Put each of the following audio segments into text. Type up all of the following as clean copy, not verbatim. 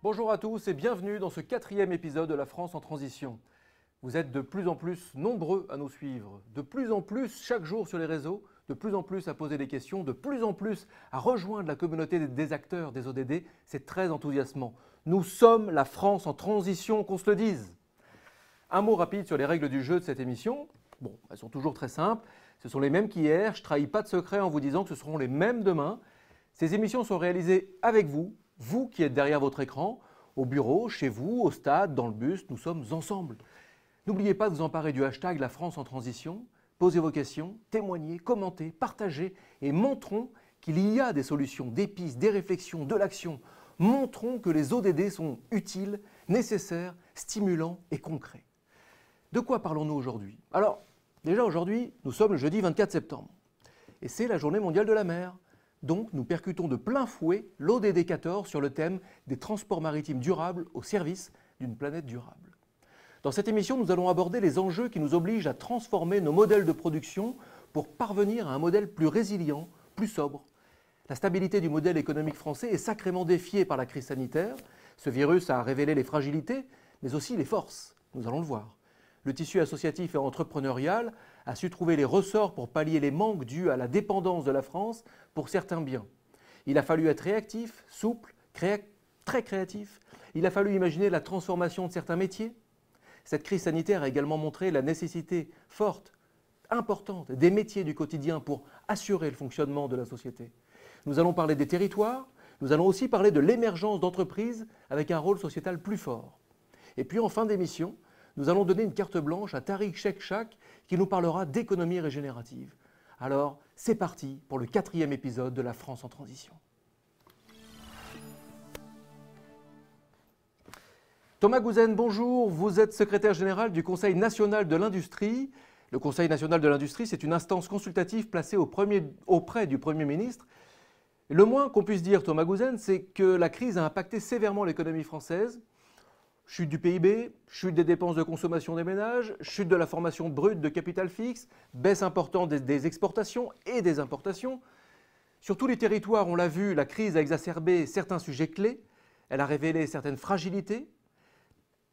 Bonjour à tous et bienvenue dans ce 4e épisode de La France en transition. Vous êtes de plus en plus nombreux à nous suivre, de plus en plus chaque jour sur les réseaux, de plus en plus à poser des questions, de plus en plus à rejoindre la communauté des acteurs des ODD. C'est très enthousiasmant. Nous sommes la France en transition, qu'on se le dise. Un mot rapide sur les règles du jeu de cette émission. Bon, elles sont toujours très simples. Ce sont les mêmes qu'hier. Je ne trahis pas de secret en vous disant que ce seront les mêmes demain. Ces émissions sont réalisées avec vous, vous qui êtes derrière votre écran, au bureau, chez vous, au stade, dans le bus, nous sommes ensemble. N'oubliez pas de vous emparer du hashtag La France en transition. Posez vos questions, témoignez, commentez, partagez et montrons qu'il y a des solutions, des pistes, des réflexions, de l'action. Montrons que les ODD sont utiles, nécessaires, stimulants et concrets. De quoi parlons-nous aujourd'hui? Alors, déjà aujourd'hui, nous sommes le jeudi 24 septembre et c'est la journée mondiale de la mer. Donc, nous percutons de plein fouet l'ODD 14 sur le thème des transports maritimes durables au service d'une planète durable. Dans cette émission, nous allons aborder les enjeux qui nous obligent à transformer nos modèles de production pour parvenir à un modèle plus résilient, plus sobre. La stabilité du modèle économique français est sacrément défiée par la crise sanitaire. Ce virus a révélé les fragilités, mais aussi les forces. Nous allons le voir. Le tissu associatif et entrepreneurial a su trouver les ressorts pour pallier les manques dus à la dépendance de la France pour certains biens. Il a fallu être réactif, souple, très créatif. Il a fallu imaginer la transformation de certains métiers. Cette crise sanitaire a également montré la nécessité forte, importante, des métiers du quotidien pour assurer le fonctionnement de la société. Nous allons parler des territoires, nous allons aussi parler de l'émergence d'entreprises avec un rôle sociétal plus fort. Et puis en fin d'émission, nous allons donner une carte blanche à Tariq Shekshak qui nous parlera d'économie régénérative. Alors, c'est parti pour le 4e épisode de La France en transition. Thomas Gouzen, bonjour. Vous êtes secrétaire général du Conseil national de l'industrie. Le Conseil national de l'industrie, c'est une instance consultative placée auprès du Premier ministre. Le moins qu'on puisse dire, Thomas Gouzen, c'est que la crise a impacté sévèrement l'économie française. Chute du PIB, chute des dépenses de consommation des ménages, chute de la formation brute de capital fixe, baisse importante des exportations et des importations. Sur tous les territoires, on l'a vu, la crise a exacerbé certains sujets clés. Elle a révélé certaines fragilités.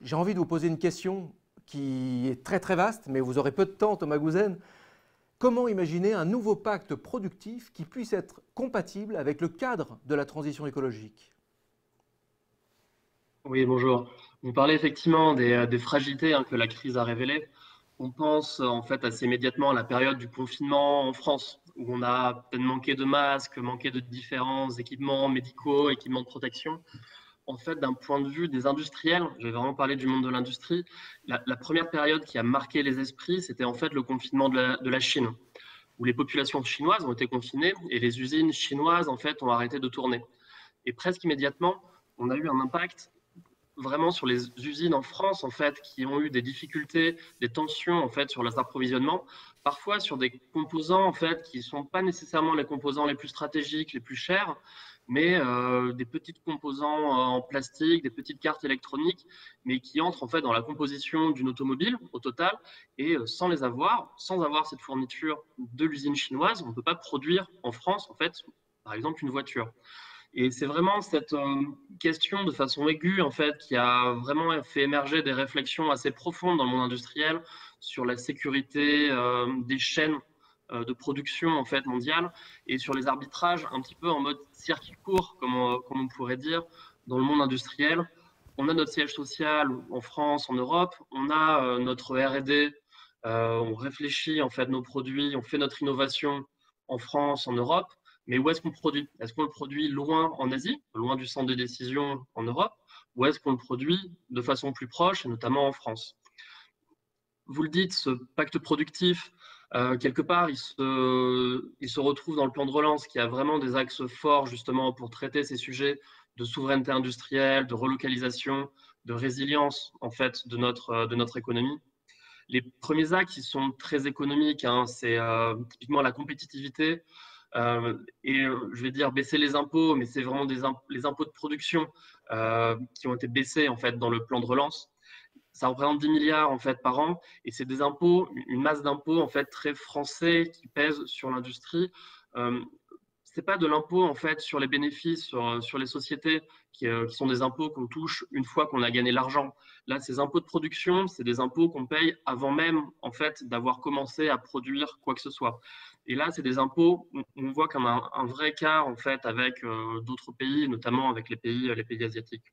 J'ai envie de vous poser une question qui est très vaste, mais vous aurez peu de temps, Thomas Gouzen. Comment imaginer un nouveau pacte productif qui puisse être compatible avec le cadre de la transition écologique? Oui, bonjour. Vous parlez effectivement des fragilités que la crise a révélées. On pense en fait assez immédiatement à la période du confinement en France, où on a peut-être manqué de masques, manqué de différents équipements médicaux, équipements de protection. En fait, d'un point de vue des industriels, je vais vraiment parler du monde de l'industrie, la première période qui a marqué les esprits, c'était en fait le confinement de la Chine, où les populations chinoises ont été confinées et les usines chinoises en fait ont arrêté de tourner. Et presque immédiatement, on a eu un impact vraiment sur les usines en France en fait qui ont eu des difficultés, des tensions en fait sur leurs approvisionnements, parfois sur des composants en fait qui sont pas nécessairement les composants les plus stratégiques, les plus chers, mais des petits composants en plastique, des petites cartes électroniques, mais qui entrent en fait dans la composition d'une automobile au total. Et sans avoir cette fourniture de l'usine chinoise, on ne peut pas produire en France en fait, par exemple une voiture. Et c'est vraiment cette question de façon aiguë, en fait, qui a vraiment fait émerger des réflexions assez profondes dans le monde industriel sur la sécurité des chaînes de production en fait mondiale et sur les arbitrages un petit peu en mode circuit court, comme on pourrait dire, dans le monde industriel. On a notre siège social en France, en Europe, on a notre R&D, on réfléchit en fait nos produits, on fait notre innovation en France, en Europe. Mais où est-ce qu'on le produit? Est-ce qu'on le produit loin en Asie, loin du centre de décision en Europe, ou est-ce qu'on le produit de façon plus proche, et notamment en France? Vous le dites, ce pacte productif, quelque part, il se retrouve dans le plan de relance qui a vraiment des axes forts justement pour traiter ces sujets de souveraineté industrielle, de relocalisation, de résilience en fait de notre économie. Les premiers axes, ils sont très économiques, c'est typiquement la compétitivité, je vais dire baisser les impôts, mais c'est vraiment les impôts de production qui ont été baissés en fait dans le plan de relance. Ça représente 10 milliards en fait par an, et c'est des impôts, une masse d'impôts en fait très français qui pèsent sur l'industrie. Euh, c'est pas de l'impôt en fait sur les bénéfices, sur les sociétés qui sont des impôts qu'on touche une fois qu'on a gagné l'argent. Là, ces impôts de production, c'est des impôts qu'on paye avant même en fait d'avoir commencé à produire quoi que ce soit. Et là, c'est des impôts, on voit qu'on a un vrai écart en fait avec d'autres pays, notamment avec les pays asiatiques.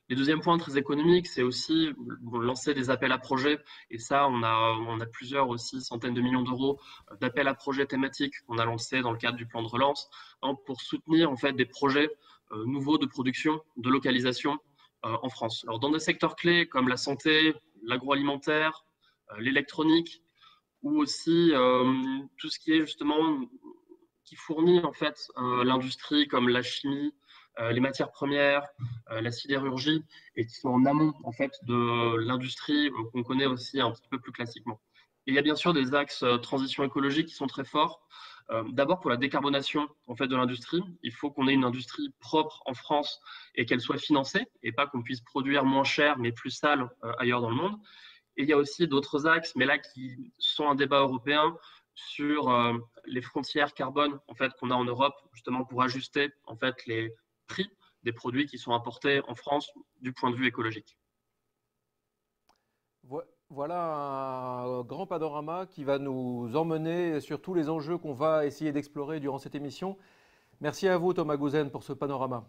Les deuxièmes points très économiques, c'est aussi lancer des appels à projets. Et ça, on a plusieurs aussi centaines de millions d'euros d'appels à projets thématiques qu'on a lancés dans le cadre du plan de relance pour soutenir en fait des projets nouveaux de production, de localisation en France. Alors dans des secteurs clés comme la santé, l'agroalimentaire, l'électronique ou aussi tout ce qui est justement qui fournit en fait l'industrie comme la chimie, les matières premières, la sidérurgie, et qui sont en amont en fait de l'industrie qu'on connaît aussi un petit peu plus classiquement. Et il y a bien sûr des axes transition écologique qui sont très forts. D'abord pour la décarbonation en fait de l'industrie, il faut qu'on ait une industrie propre en France et qu'elle soit financée, et pas qu'on puisse produire moins cher mais plus sale ailleurs dans le monde. Et il y a aussi d'autres axes, mais là qui sont un débat européen sur les frontières carbone en fait qu'on a en Europe, justement pour ajuster en fait les prix des produits qui sont importés en France du point de vue écologique. Voilà un grand panorama qui va nous emmener sur tous les enjeux qu'on va essayer d'explorer durant cette émission. Merci à vous, Thomas Gouzen, pour ce panorama.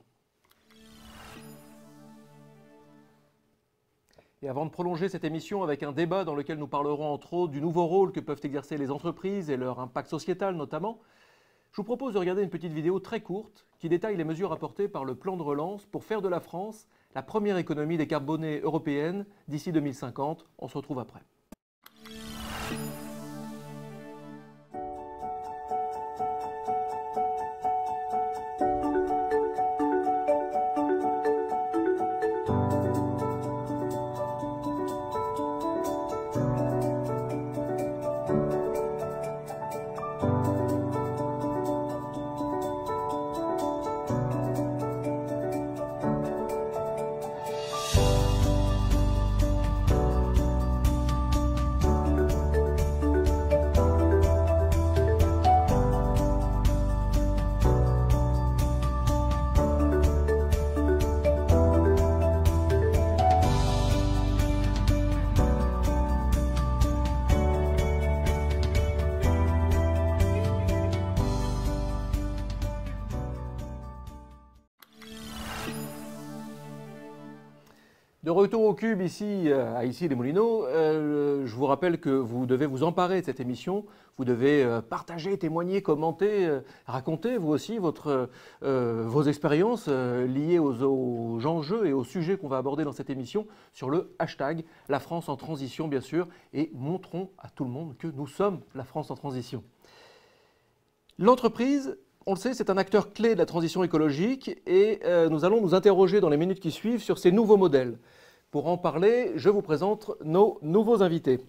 Et avant de prolonger cette émission avec un débat dans lequel nous parlerons entre autres du nouveau rôle que peuvent exercer les entreprises et leur impact sociétal notamment, je vous propose de regarder une petite vidéo très courte qui détaille les mesures apportées par le plan de relance pour faire de la France la première économie décarbonée européenne d'ici 2050. On se retrouve après. De retour au Cube ici, à Issy-les-Moulineaux, je vous rappelle que vous devez vous emparer de cette émission, vous devez partager, témoigner, commenter, raconter vous aussi vos expériences liées aux enjeux et aux sujets qu'on va aborder dans cette émission sur le hashtag La France en transition bien sûr, et montrons à tout le monde que nous sommes la France en transition. L'entreprise, on le sait, c'est un acteur clé de la transition écologique et nous allons nous interroger dans les minutes qui suivent sur ces nouveaux modèles. Pour en parler, je vous présente nos nouveaux invités.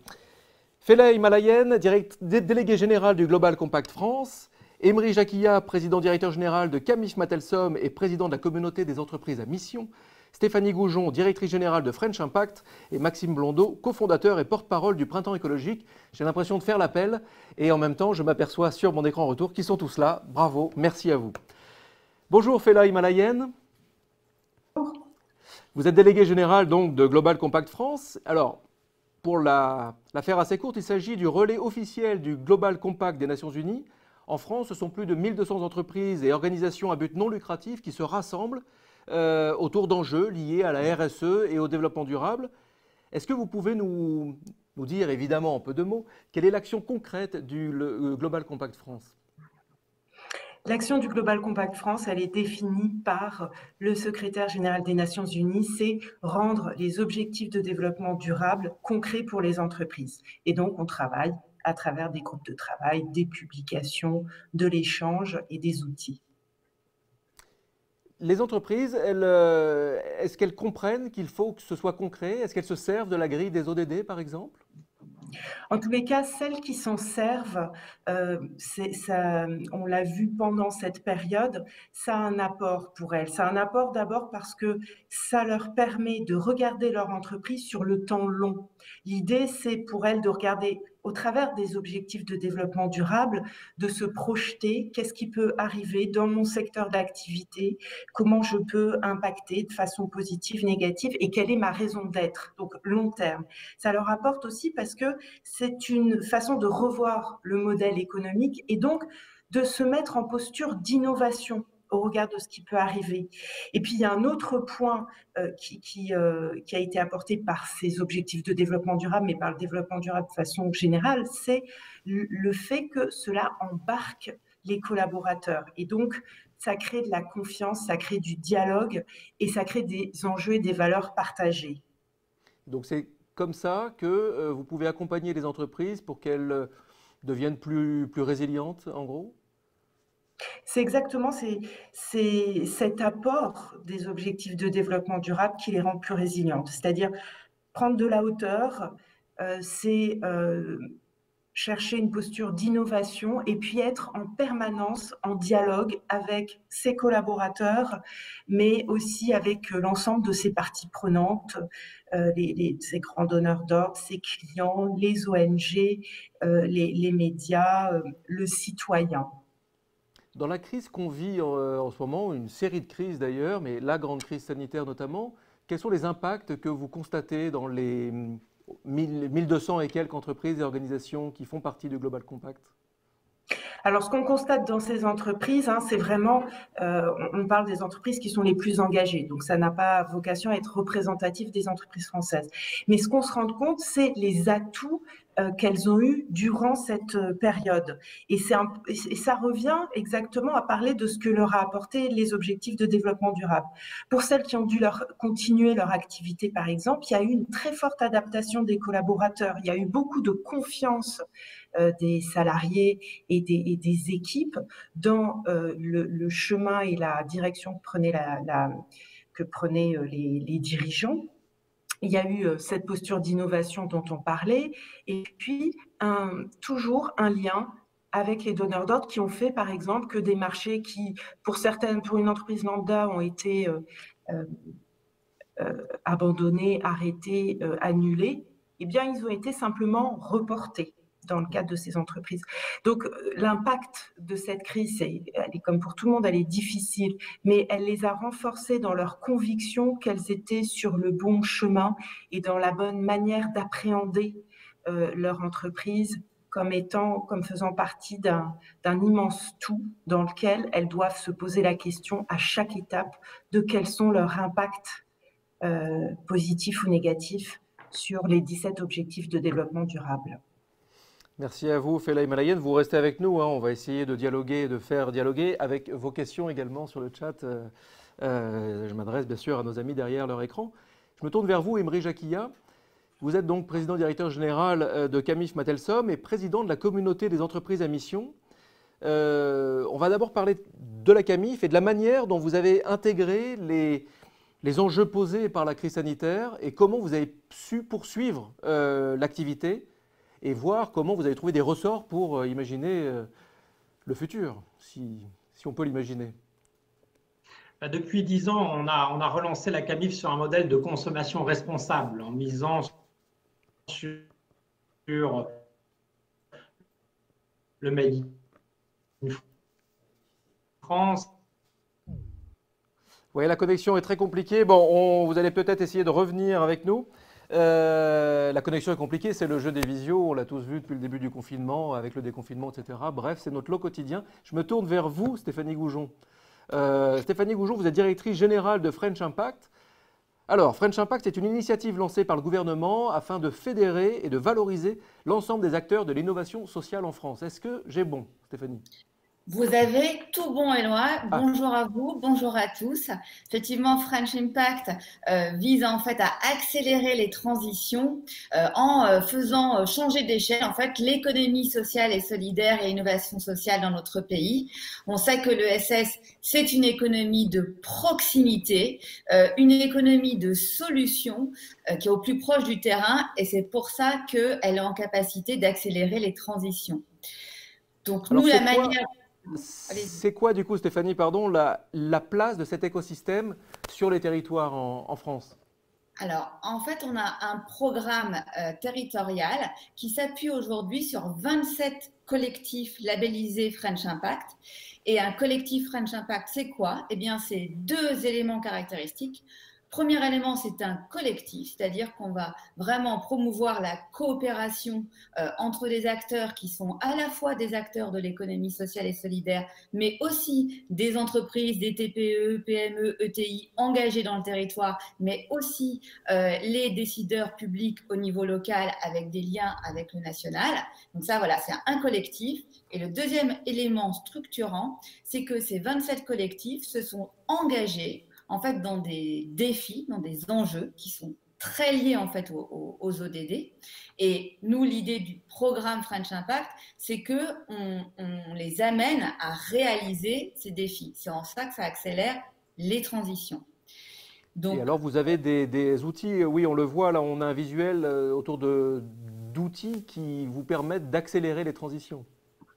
Felaye Malayen, délégué général du Global Compact France, Emery Jacquilla, président directeur général de Camif Matelsom et président de la communauté des entreprises à mission, Stéphanie Goujon, directrice générale de French Impact, et Maxime Blondeau, cofondateur et porte-parole du Printemps écologique. J'ai l'impression de faire l'appel et en même temps, je m'aperçois sur mon écran retour qu'ils sont tous là. Bravo, merci à vous. Bonjour Felaye Malayen. Bonjour. Vous êtes délégué général donc de Global Compact France. Alors, pour la faire assez courte, il s'agit du relais officiel du Global Compact des Nations Unies. En France, ce sont plus de 1200 entreprises et organisations à but non lucratif qui se rassemblent autour d'enjeux liés à la RSE et au développement durable. Est-ce que vous pouvez nous dire, évidemment en peu de mots, quelle est l'action concrète du Global Compact France ? L'action du Global Compact France, elle est définie par le secrétaire général des Nations Unies, c'est rendre les objectifs de développement durable concrets pour les entreprises. Et donc, on travaille à travers des groupes de travail, des publications, de l'échange et des outils. Les entreprises, est-ce qu'elles comprennent qu'il faut que ce soit concret? Est-ce qu'elles se servent de la grille des ODD, par exemple? En tous les cas, celles qui s'en servent, on l'a vu pendant cette période, ça a un apport pour elles. Ça a un apport d'abord parce que ça leur permet de regarder leur entreprise sur le temps long. L'idée, c'est pour elles de regarder au travers des objectifs de développement durable, de se projeter, qu'est-ce qui peut arriver dans mon secteur d'activité, comment je peux impacter de façon positive, négative, et quelle est ma raison d'être, donc long terme. Ça leur apporte aussi parce que c'est une façon de revoir le modèle économique et donc de se mettre en posture d'innovation au regard de ce qui peut arriver. Et puis, il y a un autre point qui a été apporté par ces objectifs de développement durable, mais par le développement durable de façon générale, c'est le fait que cela embarque les collaborateurs. Et donc, ça crée de la confiance, ça crée du dialogue et ça crée des enjeux et des valeurs partagées. Donc c'est comme ça que vous pouvez accompagner les entreprises pour qu'elles deviennent plus résilientes, en gros? C'est exactement cet apport des objectifs de développement durable qui les rend plus résilientes. C'est-à-dire prendre de la hauteur, c'est chercher une posture d'innovation et puis être en permanence en dialogue avec ses collaborateurs, mais aussi avec l'ensemble de ses parties prenantes, ses grands donneurs d'ordre, ses clients, les ONG, les médias, le citoyen. Dans la crise qu'on vit en ce moment, une série de crises d'ailleurs, mais la grande crise sanitaire notamment, quels sont les impacts que vous constatez dans les 1200 et quelques entreprises et organisations qui font partie du Global Compact? Alors, ce qu'on constate dans ces entreprises, c'est vraiment, on parle des entreprises qui sont les plus engagées, donc ça n'a pas vocation à être représentatif des entreprises françaises. Mais ce qu'on se rend compte, c'est les atouts qu'elles ont eus durant cette période. Et ça revient exactement à parler de ce que leur a apporté les objectifs de développement durable. Pour celles qui ont dû continuer leur activité, par exemple, il y a eu une très forte adaptation des collaborateurs. Il y a eu beaucoup de confiance des salariés et des équipes dans le chemin et la direction que prenaient les dirigeants. Il y a eu cette posture d'innovation dont on parlait, et puis toujours un lien avec les donneurs d'ordre qui ont fait, par exemple, que des marchés qui, pour une entreprise lambda, ont été abandonnés, arrêtés, annulés, eh bien, ils ont été simplement reportés dans le cadre de ces entreprises. Donc, l'impact de cette crise, elle est comme pour tout le monde, elle est difficile, mais elle les a renforcés dans leur conviction qu'elles étaient sur le bon chemin et dans la bonne manière d'appréhender leur entreprise comme faisant partie d'un immense tout dans lequel elles doivent se poser la question à chaque étape de quels sont leurs impacts positifs ou négatifs sur les 17 objectifs de développement durable. Merci à vous, Felaye Malayenne. Vous restez avec nous. On va essayer de dialoguer, de faire dialoguer avec vos questions également sur le chat. Je m'adresse bien sûr à nos amis derrière leur écran. Je me tourne vers vous, Imri Jacquia. Vous êtes donc président-directeur général de Camif Matelsom et président de la communauté des entreprises à mission. On va d'abord parler de la Camif et de la manière dont vous avez intégré les enjeux posés par la crise sanitaire et comment vous avez su poursuivre l'activité et voir comment vous avez trouvé des ressorts pour imaginer le futur, si on peut l'imaginer. Depuis 10 ans, on a relancé la Camif sur un modèle de consommation responsable en misant sur le Made in France. Oui, la connexion est très compliquée. Bon, vous allez peut-être essayer de revenir avec nous. La connexion est compliquée, c'est le jeu des visios, on l'a tous vu depuis le début du confinement, avec le déconfinement, etc. Bref, c'est notre lot quotidien. Je me tourne vers vous, Stéphanie Goujon. Stéphanie Goujon, vous êtes directrice générale de French Impact. Alors, French Impact, c'est une initiative lancée par le gouvernement afin de fédérer et de valoriser l'ensemble des acteurs de l'innovation sociale en France. Est-ce que j'ai bon, Stéphanie ? Vous avez tout bon, Éloi. Bonjour à vous, bonjour à tous. Effectivement, French Impact vise en fait à accélérer les transitions en faisant changer d'échelle en fait l'économie sociale et solidaire et innovation sociale dans notre pays. On sait que l'ESS, c'est une économie de proximité, une économie de solutions qui est au plus proche du terrain et c'est pour ça qu'elle est en capacité d'accélérer les transitions. Donc nous, la manière... C'est quoi du coup, Stéphanie, la place de cet écosystème sur les territoires en France ? Alors, en fait, on a un programme territorial qui s'appuie aujourd'hui sur 27 collectifs labellisés French Impact. Et un collectif French Impact, c'est quoi? Eh bien, c'est 2 éléments caractéristiques. Premier élément, c'est un collectif, c'est-à-dire qu'on va vraiment promouvoir la coopération entre des acteurs qui sont à la fois des acteurs de l'économie sociale et solidaire, mais aussi des entreprises, des TPE, PME, ETI engagées dans le territoire, mais aussi les décideurs publics au niveau local avec des liens avec le national. Donc ça, voilà, c'est un collectif. Et le deuxième élément structurant, c'est que ces 27 collectifs se sont engagés en fait dans des défis, dans des enjeux qui sont très liés en fait aux ODD. Et nous, l'idée du programme French Impact, c'est que on les amène à réaliser ces défis. C'est en ça que ça accélère les transitions. Donc, et alors, vous avez des outils, oui, on le voit, là, on a un visuel autour d'outils qui vous permettent d'accélérer les transitions.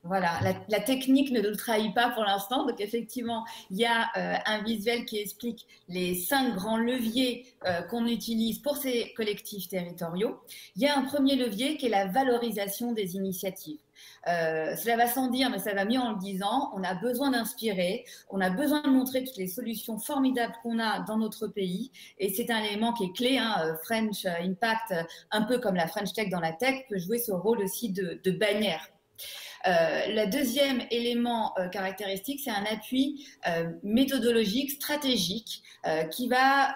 Voilà, la technique ne nous trahit pas pour l'instant. Donc, effectivement, il y a un visuel qui explique les 5 grands leviers qu'on utilise pour ces collectifs territoriaux. Il y a un premier levier qui est la valorisation des initiatives. Cela va sans dire, mais ça va mieux en le disant. On a besoin d'inspirer, on a besoin de montrer toutes les solutions formidables qu'on a dans notre pays. Et c'est un élément qui est clé. French Impact, un peu comme la French Tech dans la tech, peut jouer ce rôle aussi de bannière. Le deuxième élément caractéristique, c'est un appui méthodologique, stratégique, qui va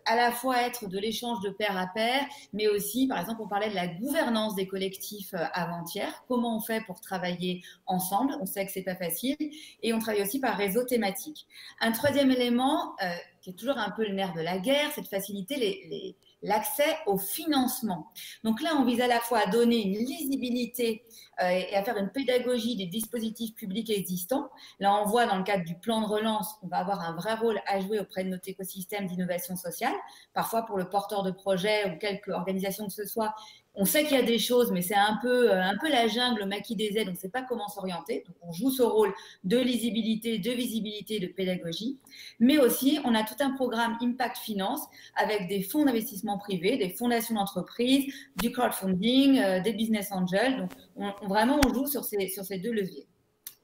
à la fois être de l'échange de pair à pair, mais aussi, par exemple, on parlait de la gouvernance des collectifs avant-hier. Comment on fait pour travailler ensemble? On sait que c'est pas facile. Et on travaille aussi par réseau thématique. Un troisième élément, qui est toujours un peu le nerf de la guerre, c'est de faciliter l'accès au financement. Donc là, on vise à la fois à donner une lisibilité et à faire une pédagogie des dispositifs publics existants. Là, on voit dans le cadre du plan de relance, on va avoir un vrai rôle à jouer auprès de notre écosystème d'innovation sociale. Parfois, pour le porteur de projet ou quelque organisation que ce soit, on sait qu'il y a des choses, mais c'est un peu la jungle, le maquis des aides, on ne sait pas comment s'orienter. Donc, on joue ce rôle de lisibilité, de visibilité, de pédagogie. Mais aussi, on a tout un programme Impact Finance avec des fonds d'investissement privés, des fondations d'entreprise, du crowdfunding, des business angels. Donc, vraiment, on joue sur ces 2 leviers.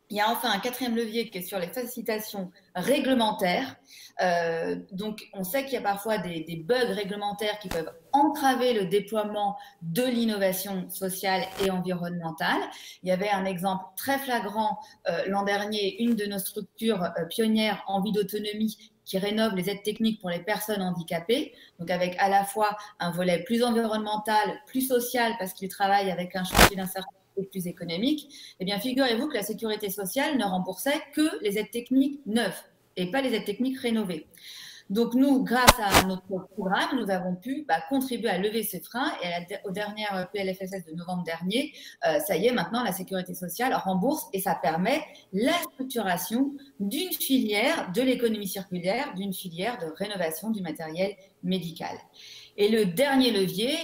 Il y a enfin un 4e levier qui est sur les facilitations réglementaires. Donc, on sait qu'il y a parfois des bugs réglementaires qui peuvent entraver le déploiement de l'innovation sociale et environnementale. Il y avait un exemple très flagrant l'an dernier, une de nos structures pionnières en vie d'autonomie qui rénove les aides techniques pour les personnes handicapées, donc avec à la fois un volet plus environnemental, plus social, parce qu'ils travaillent avec un chantier d'insertion plus économique. Eh bien, figurez-vous que la sécurité sociale ne remboursait que les aides techniques neuves et pas les aides techniques rénovées. Donc, nous, grâce à notre programme, nous avons pu contribuer à lever ce frein et au dernier PLFSS de novembre dernier, ça y est, maintenant, la sécurité sociale rembourse et ça permet la structuration d'une filière de l'économie circulaire, d'une filière de rénovation du matériel médical. Et le dernier levier,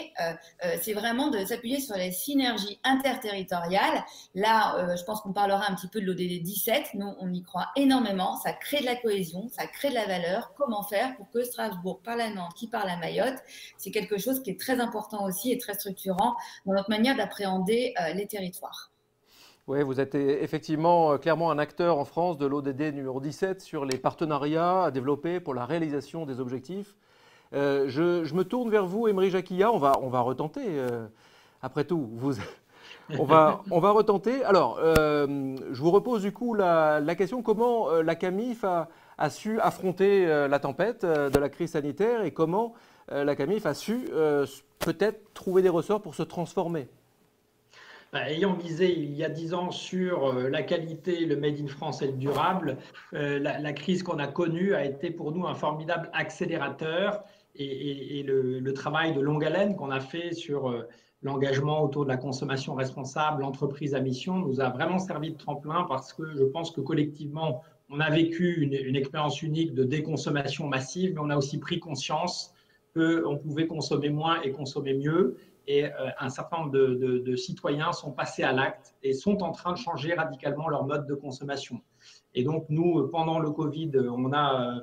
c'est vraiment de s'appuyer sur les synergies interterritoriales. Là, je pense qu'on parlera un petit peu de l'ODD 17. Nous, on y croit énormément. Ça crée de la cohésion, ça crée de la valeur. Comment faire pour que Strasbourg parle à Nantes, qui parle à Mayotte? C'est quelque chose qui est très important aussi et très structurant dans notre manière d'appréhender les territoires. Oui, vous êtes effectivement clairement un acteur en France de l'ODD numéro 17 sur les partenariats à développer pour la réalisation des objectifs. Je me tourne vers vous, Emery Jacquillat. On va retenter. Après tout, on va retenter. Alors, je vous repose du coup la question comment la CAMIF a su affronter la tempête de la crise sanitaire et comment la CAMIF a su peut-être trouver des ressorts pour se transformer. Ayant misé il y a 10 ans sur la qualité, le Made in France et le durable, la crise qu'on a connue a été pour nous un formidable accélérateur et le travail de longue haleine qu'on a fait sur l'engagement autour de la consommation responsable, l'entreprise à mission, nous a vraiment servi de tremplin parce que je pense que collectivement, on a vécu une expérience unique de déconsommation massive, mais on a aussi pris conscience qu'on pouvait consommer moins et consommer mieux. et un certain nombre de citoyens sont passés à l'acte et sont en train de changer radicalement leur mode de consommation. Et donc, nous, pendant le Covid, on a,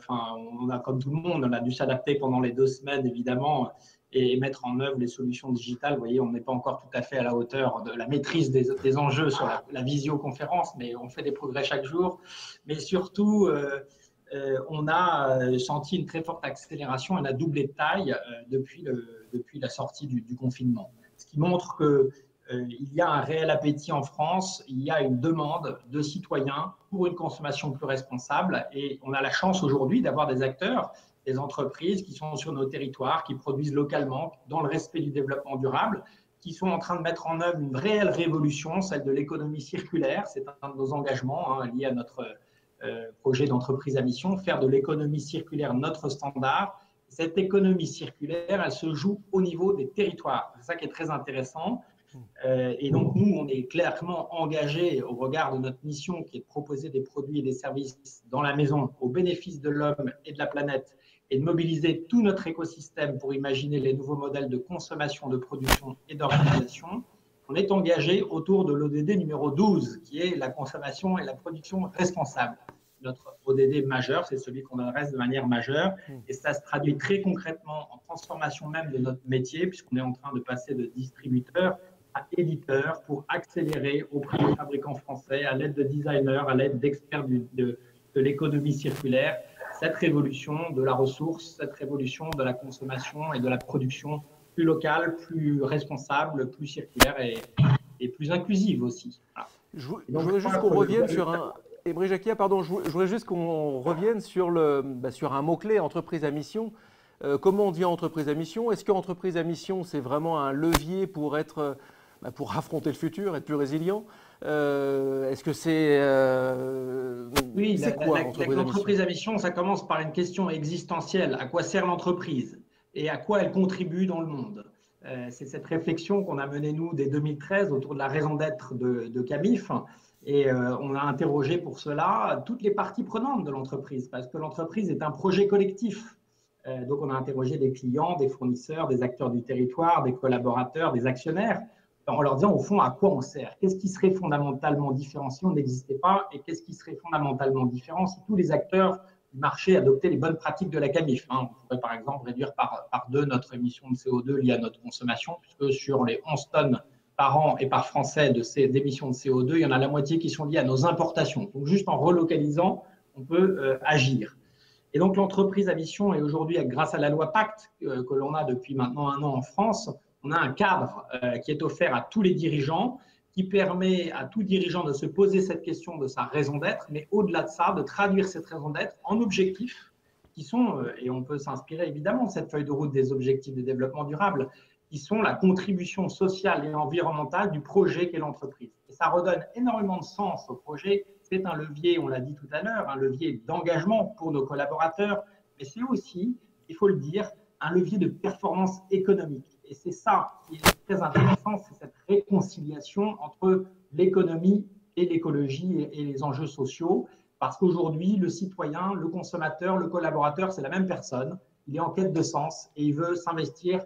comme tout le monde, on a dû s'adapter pendant les 2 semaines, évidemment, et mettre en œuvre les solutions digitales. Vous voyez, on n'est pas encore tout à fait à la hauteur de la maîtrise des enjeux sur la visioconférence, mais on fait des progrès chaque jour. Mais surtout, on a senti une très forte accélération. Elle a doublé de taille depuis la sortie du confinement. Ce qui montre qu'il y a un réel appétit en France, il y a une demande de citoyens pour une consommation plus responsable. Et on a la chance aujourd'hui d'avoir des acteurs, des entreprises qui sont sur nos territoires, qui produisent localement, dans le respect du développement durable, qui sont en train de mettre en œuvre une réelle révolution, celle de l'économie circulaire. C'est un de nos engagements liés à notre projet d'entreprise à mission, faire de l'économie circulaire notre standard. Cette économie circulaire, elle se joue au niveau des territoires. C'est ça qui est très intéressant. Et donc, nous, on est clairement engagés au regard de notre mission qui est de proposer des produits et des services dans la maison au bénéfice de l'homme et de la planète et de mobiliser tout notre écosystème pour imaginer les nouveaux modèles de consommation, de production et d'organisation. On est engagé autour de l'ODD numéro 12, qui est la consommation et la production responsable. Notre ODD majeur, c'est celui qu'on adresse de manière majeure, et ça se traduit très concrètement en transformation même de notre métier, puisqu'on est en train de passer de distributeur à éditeur pour accélérer auprès des fabricants français, à l'aide de designers, à l'aide d'experts de l'économie circulaire, cette révolution de la ressource, cette révolution de la consommation et de la production plus locale, plus responsable, plus circulaire et plus inclusive aussi. Voilà. Je voudrais juste qu'on revienne sur un... Ebry Jacquia, pardon, je voudrais juste qu'on revienne sur un mot-clé, entreprise à mission. Comment on dit entreprise à mission? Est-ce qu'entreprise à mission, c'est vraiment un levier pour affronter le futur, être plus résilient? Est-ce que c'est... Oui, c'est quoi l'entreprise à mission, ça commence par une question existentielle. À quoi sert l'entreprise et à quoi elle contribue dans le monde? C'est cette réflexion qu'on a menée, nous, dès 2013, autour de la raison d'être de Camif. Et on a interrogé pour cela toutes les parties prenantes de l'entreprise, parce que l'entreprise est un projet collectif. Donc, on a interrogé des clients, des fournisseurs, des acteurs du territoire, des collaborateurs, des actionnaires, en leur disant, au fond, à quoi on sert? Qu'est-ce qui serait fondamentalement différent si on n'existait pas? Et qu'est-ce qui serait fondamentalement différent si tous les acteurs du marché adoptaient les bonnes pratiques de la Camif? On pourrait, par exemple, réduire par 2 notre émission de CO2 liée à notre consommation, puisque sur les 11 tonnes par an et par Français d'émissions de CO2, il y en a la moitié qui sont liées à nos importations. Donc, juste en relocalisant, on peut agir. Et donc, l'entreprise à mission est aujourd'hui, grâce à la loi Pacte que l'on a depuis maintenant 1 an en France, on a un cadre qui est offert à tous les dirigeants, qui permet à tout dirigeant de se poser cette question de sa raison d'être, mais au-delà de ça, de traduire cette raison d'être en objectifs qui sont, et on peut s'inspirer évidemment de cette feuille de route des objectifs de développement durable, qui sont la contribution sociale et environnementale du projet qu'est l'entreprise. Et ça redonne énormément de sens au projet. C'est un levier, on l'a dit tout à l'heure, un levier d'engagement pour nos collaborateurs, mais c'est aussi, il faut le dire, un levier de performance économique. Et c'est ça qui est très intéressant, c'est cette réconciliation entre l'économie et l'écologie et les enjeux sociaux, parce qu'aujourd'hui, le citoyen, le consommateur, le collaborateur, c'est la même personne. Il est en quête de sens et il veut s'investir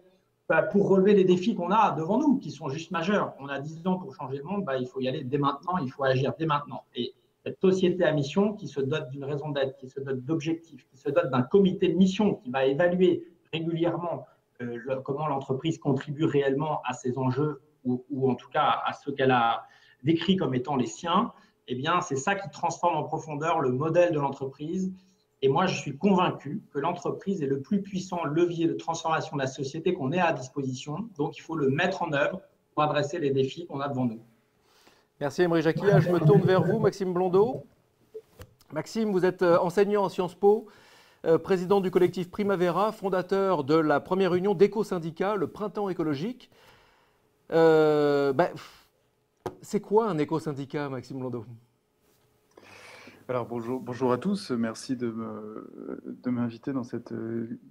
pour relever les défis qu'on a devant nous, qui sont juste majeurs. On a 10 ans pour changer le monde, il faut y aller dès maintenant, il faut agir dès maintenant. Et cette société à mission qui se dote d'une raison d'être, qui se dote d'objectifs, qui se dote d'un comité de mission qui va évaluer régulièrement comment l'entreprise contribue réellement à ces enjeux ou en tout cas à ce qu'elle a décrit comme étant les siens, eh bien, c'est ça qui transforme en profondeur le modèle de l'entreprise. Et moi, je suis convaincu que l'entreprise est le plus puissant levier de transformation de la société qu'on ait à disposition. Donc, il faut le mettre en œuvre pour adresser les défis qu'on a devant nous. Merci Ebry Jacquia. Je me tourne vers vous, Maxime Blondeau. Maxime, vous êtes enseignant à Sciences Po, président du collectif Primavera, fondateur de la première union d'éco-syndicats, le Printemps écologique. C'est quoi un éco-syndicat, Maxime Blondeau? Alors bonjour à tous, merci de m'inviter dans cette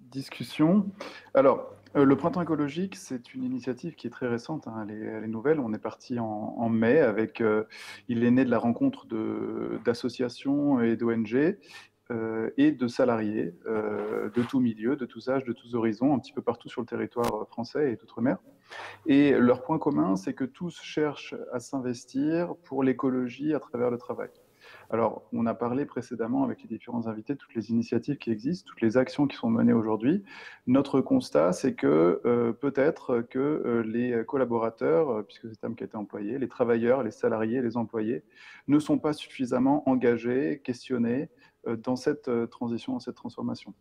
discussion. Alors, le Printemps écologique, c'est une initiative qui est très récente, elle est nouvelle. On est parti en mai avec, il est né de la rencontre d'associations et d'ONG et de salariés de tous milieux, de tous âges, de tous horizons, un petit peu partout sur le territoire français et d'outre-mer. Et leur point commun, c'est que tous cherchent à s'investir pour l'écologie à travers le travail. Alors, on a parlé précédemment avec les différents invités de toutes les initiatives qui existent, toutes les actions qui sont menées aujourd'hui. Notre constat, c'est que peut-être que les collaborateurs, puisque c'est le terme qui a été employé, les travailleurs, les salariés, les employés, ne sont pas suffisamment engagés, questionnés dans cette transition, dans cette transformation.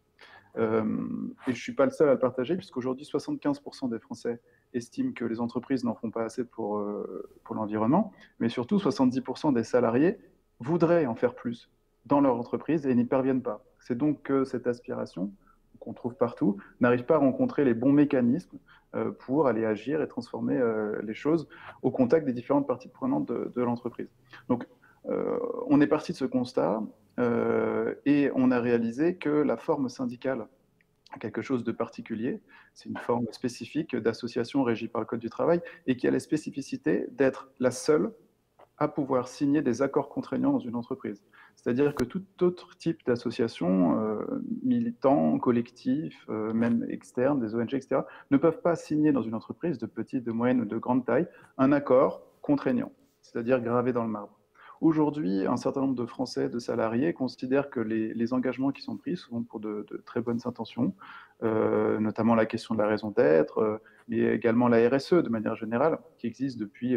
Et je ne suis pas le seul à le partager, puisqu'aujourd'hui, 75% des Français estiment que les entreprises n'en font pas assez pour l'environnement, mais surtout 70% des salariés voudraient en faire plus dans leur entreprise et n'y parviennent pas. C'est donc que cette aspiration, qu'on trouve partout, n'arrive pas à rencontrer les bons mécanismes pour aller agir et transformer les choses au contact des différentes parties prenantes de l'entreprise. Donc, on est parti de ce constat et on a réalisé que la forme syndicale a quelque chose de particulier. C'est une forme spécifique d'association régie par le Code du travail et qui a la spécificité d'être la seule à pouvoir signer des accords contraignants dans une entreprise. C'est-à-dire que tout autre type d'association, militants, collectifs, même externes, des ONG, etc., ne peuvent pas signer dans une entreprise de petite, de moyenne ou de grande taille un accord contraignant, c'est-à-dire gravé dans le marbre. Aujourd'hui, un certain nombre de Français, de salariés, considèrent que les engagements qui sont pris, souvent pour de très bonnes intentions, notamment la question de la raison d'être, mais également la RSE de manière générale, qui existe depuis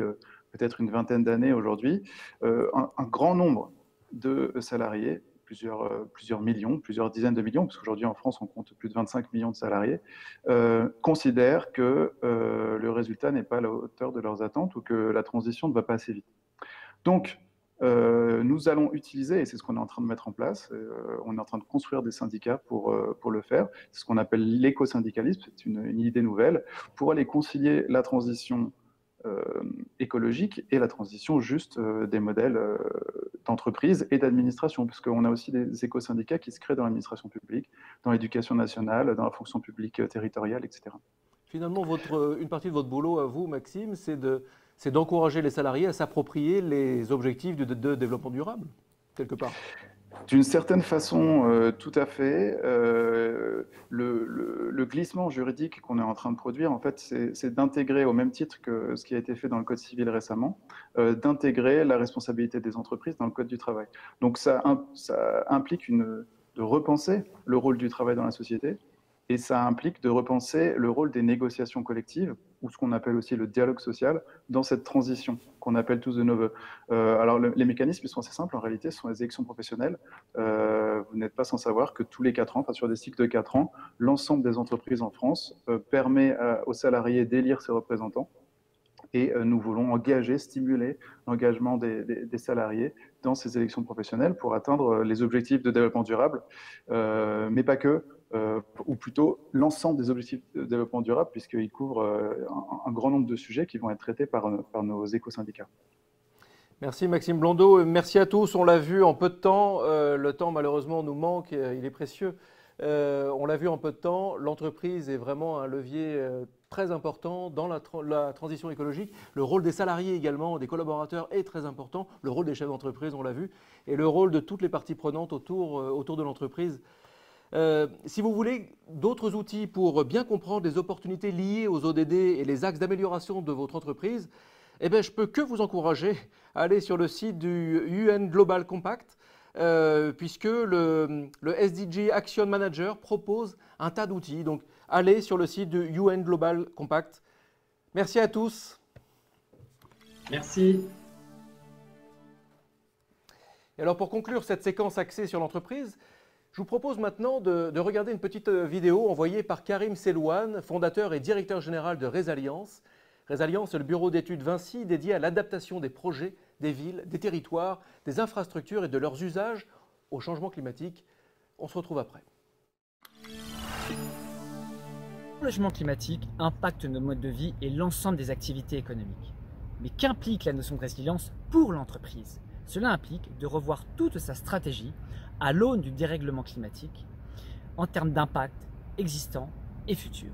peut-être une vingtaine d'années aujourd'hui, un grand nombre de salariés, plusieurs millions, plusieurs dizaines de millions, parce qu'aujourd'hui en France on compte plus de 25 millions de salariés, considèrent que le résultat n'est pas à la hauteur de leurs attentes ou que la transition ne va pas assez vite. Donc, nous allons utiliser, et c'est ce qu'on est en train de mettre en place, on est en train de construire des syndicats pour le faire, c'est ce qu'on appelle l'éco-syndicalisme, c'est une idée nouvelle, pour aller concilier la transition écologique et la transition juste des modèles d'entreprise et d'administration, parce qu'on a aussi des éco-syndicats qui se créent dans l'administration publique, dans l'éducation nationale, dans la fonction publique territoriale, etc. Finalement, une partie de votre boulot à vous, Maxime, c'est d'encourager les salariés à s'approprier les objectifs de développement durable, quelque part. D'une certaine façon, tout à fait. Le glissement juridique qu'on est en train de produire, en fait, c'est d'intégrer, au même titre que ce qui a été fait dans le Code civil récemment, d'intégrer la responsabilité des entreprises dans le Code du travail. Donc ça implique de repenser le rôle du travail dans la société, et ça implique de repenser le rôle des négociations collectives, ou ce qu'on appelle aussi le dialogue social, dans cette transition qu'on appelle tous de nos voeux. Alors les mécanismes sont assez simples, en réalité, ce sont les élections professionnelles. Vous n'êtes pas sans savoir que tous les 4 ans, enfin sur des cycles de 4 ans, l'ensemble des entreprises en France permet aux salariés d'élire ses représentants. Et nous voulons stimuler l'engagement des salariés dans ces élections professionnelles pour atteindre les objectifs de développement durable, mais pas que, ou plutôt l'ensemble des objectifs de développement durable, puisqu'ils couvrent un grand nombre de sujets qui vont être traités par nos éco-syndicats. Merci Maxime Blondeau, merci à tous, on l'a vu en peu de temps, le temps malheureusement nous manque, il est précieux. On l'a vu en peu de temps, l'entreprise est vraiment un levier très important dans la transition écologique. Le rôle des salariés également, des collaborateurs est très important. Le rôle des chefs d'entreprise, on l'a vu, et le rôle de toutes les parties prenantes autour de l'entreprise. Si vous voulez d'autres outils pour bien comprendre les opportunités liées aux ODD et les axes d'amélioration de votre entreprise, eh bien, je ne peux que vous encourager à aller sur le site du UN Global Compact, puisque le SDG Action Manager propose un tas d'outils. Donc, allez sur le site du UN Global Compact. Merci à tous. Merci. Et alors, pour conclure cette séquence axée sur l'entreprise, je vous propose maintenant de regarder une petite vidéo envoyée par Karim Selouane, fondateur et directeur général de Resalience. Resalience est le bureau d'études Vinci dédié à l'adaptation des projets, des villes, des territoires, des infrastructures et de leurs usages au changement climatique. On se retrouve après. Le changement climatique impacte nos modes de vie et l'ensemble des activités économiques. Mais qu'implique la notion de résilience pour l'entreprise? Cela implique de revoir toute sa stratégie à l'aune du dérèglement climatique en termes d'impact existant et futur.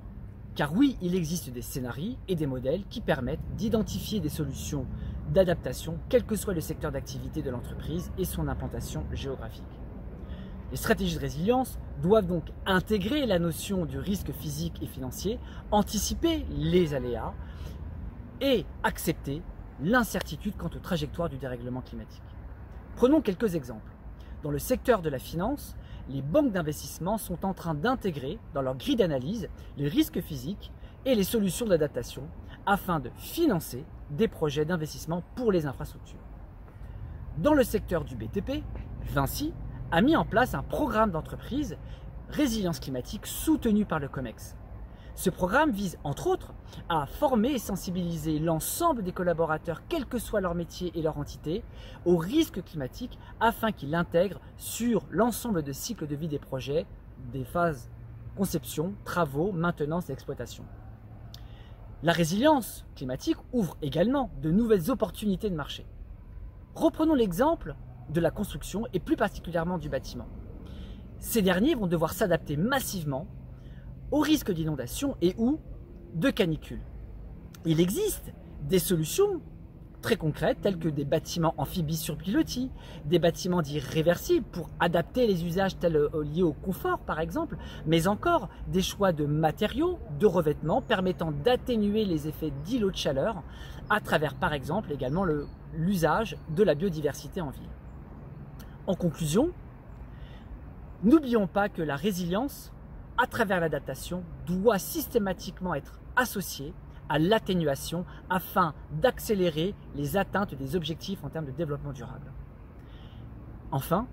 Car oui, il existe des scénarios et des modèles qui permettent d'identifier des solutions d'adaptation, quel que soit le secteur d'activité de l'entreprise et son implantation géographique. Les stratégies de résilience doivent donc intégrer la notion du risque physique et financier, anticiper les aléas et accepter l'incertitude quant aux trajectoires du dérèglement climatique. Prenons quelques exemples. Dans le secteur de la finance, les banques d'investissement sont en train d'intégrer dans leur grille d'analyse les risques physiques et les solutions d'adaptation afin de financer des projets d'investissement pour les infrastructures. Dans le secteur du BTP, Vinci a mis en place un programme d'entreprise résilience climatique soutenu par le COMEX. Ce programme vise, entre autres, à former et sensibiliser l'ensemble des collaborateurs, quel que soit leur métier et leur entité, aux risques climatiques afin qu'ils l'intègrent sur l'ensemble de cycles de vie des projets, des phases conception, travaux, maintenance et exploitation. La résilience climatique ouvre également de nouvelles opportunités de marché. Reprenons l'exemple de la construction et plus particulièrement du bâtiment. Ces derniers vont devoir s'adapter massivement au risque d'inondation et ou de canicule. Il existe des solutions très concrètes telles que des bâtiments amphibies sur pilotis, des bâtiments dits réversibles pour adapter les usages tels liés au confort par exemple, mais encore des choix de matériaux, de revêtements permettant d'atténuer les effets d'îlots de chaleur à travers par exemple également l'usage de la biodiversité en ville. En conclusion, n'oublions pas que la résilience à travers l'adaptation doit systématiquement être associée à l'atténuation afin d'accélérer les atteintes des objectifs en termes de développement durable. Enfin,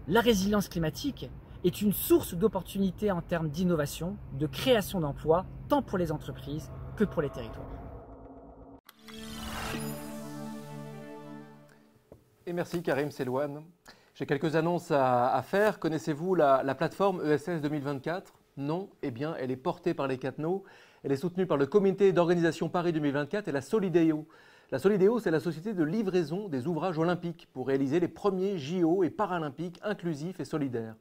la résilience climatique est une source d'opportunités en termes d'innovation, de création d'emplois, tant pour les entreprises que pour les territoires. Et merci Karim Selouane. J'ai quelques annonces à faire. Connaissez-vous la plateforme ESS 2024 ? Non. Eh bien, elle est portée par les Cateno. Elle est soutenue par le comité d'organisation Paris 2024 et la Solideo. La Solideo, c'est la société de livraison des ouvrages olympiques pour réaliser les premiers JO et paralympiques inclusifs et solidaires.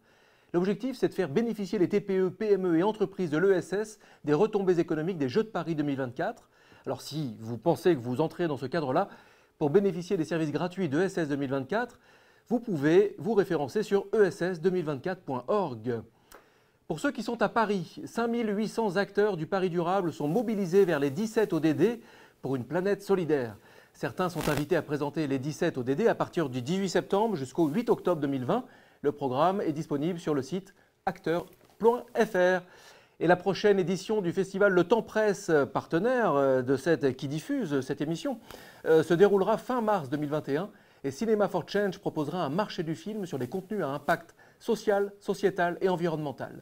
L'objectif, c'est de faire bénéficier les TPE, PME et entreprises de l'ESS des retombées économiques des Jeux de Paris 2024. Alors si vous pensez que vous entrez dans ce cadre-là, pour bénéficier des services gratuits de ESS 2024, vous pouvez vous référencer sur ess2024.org. Pour ceux qui sont à Paris, 5800 acteurs du Paris durable sont mobilisés vers les 17 ODD pour une planète solidaire. Certains sont invités à présenter les 17 ODD à partir du 18 septembre jusqu'au 8 octobre 2020. Le programme est disponible sur le site acteurs.fr. Et la prochaine édition du festival Le Temps Presse, partenaire qui diffuse cette émission, se déroulera fin mars 2021. Et Cinema for Change proposera un marché du film sur les contenus à impact social, sociétal et environnemental.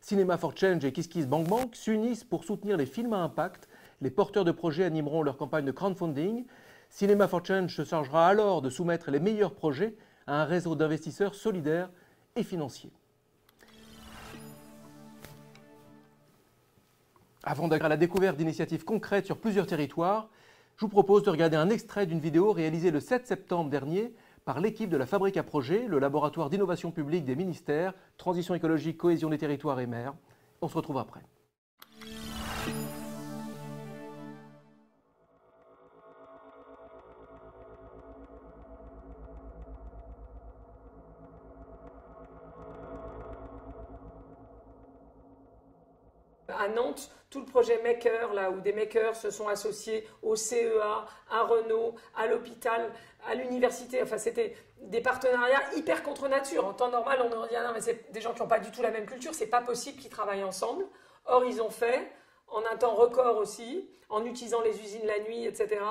Cinema for Change et KissKissBankBank s'unissent pour soutenir les films à impact. Les porteurs de projets animeront leur campagne de crowdfunding. Cinema for Change se chargera alors de soumettre les meilleurs projets à un réseau d'investisseurs solidaires et financiers. Avant d'aller à la découverte d'initiatives concrètes sur plusieurs territoires, je vous propose de regarder un extrait d'une vidéo réalisée le 7 septembre dernier par l'équipe de la Fabrique à Projets, le laboratoire d'innovation publique des ministères, transition écologique, cohésion des territoires et mer. On se retrouve après. À Nantes, tout le projet Maker, là où des makers se sont associés au CEA, à Renault, à l'hôpital, à l'université. Enfin, c'était des partenariats hyper contre nature. En temps normal, on aurait dit, ah non, mais c'est des gens qui n'ont pas du tout la même culture, c'est pas possible qu'ils travaillent ensemble. Or, ils ont fait, en un temps record aussi, en utilisant les usines la nuit, etc.,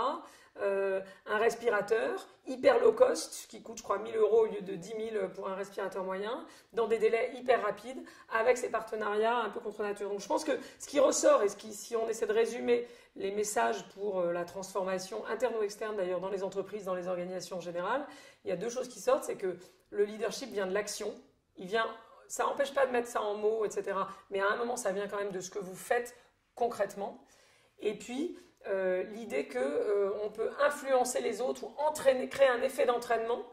un respirateur hyper low cost qui coûte je crois 1 000 € au lieu de 10 000 pour un respirateur moyen dans des délais hyper rapides avec ces partenariats un peu contre nature. Donc je pense que ce qui ressort et si on essaie de résumer les messages pour la transformation interne ou externe d'ailleurs dans les entreprises, dans les organisations en général, il y a deux choses qui sortent, c'est que le leadership vient de l'action, ça n'empêche pas de mettre ça en mots, etc. Mais à un moment ça vient quand même de ce que vous faites concrètement. Et puis l'idée qu'on peut influencer les autres ou créer un effet d'entraînement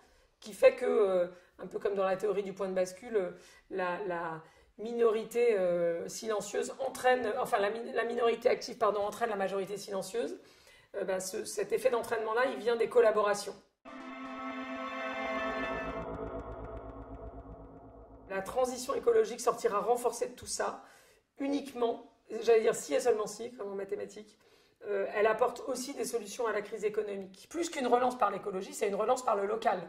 qui fait que, un peu comme dans la théorie du point de bascule, la minorité silencieuse entraîne, enfin la minorité active entraîne la majorité silencieuse. Cet effet d'entraînement-là, il vient des collaborations. 。 . 「 collaboration. 。 . 。 . 。 . 」 . 。 . 」 . 」 . 」 . 」 . 」 . 」 . 」 . 」 . 」 . 」 . 」 . 」 . 。 . 」 . 」 . 」 . 」 . 」 「La transition écologique sortira renforcée de tout ça uniquement, j'allais dire si et seulement si, comme en mathématiques, elle apporte aussi des solutions à la crise économique. Plus qu'une relance par l'écologie, c'est une relance par le local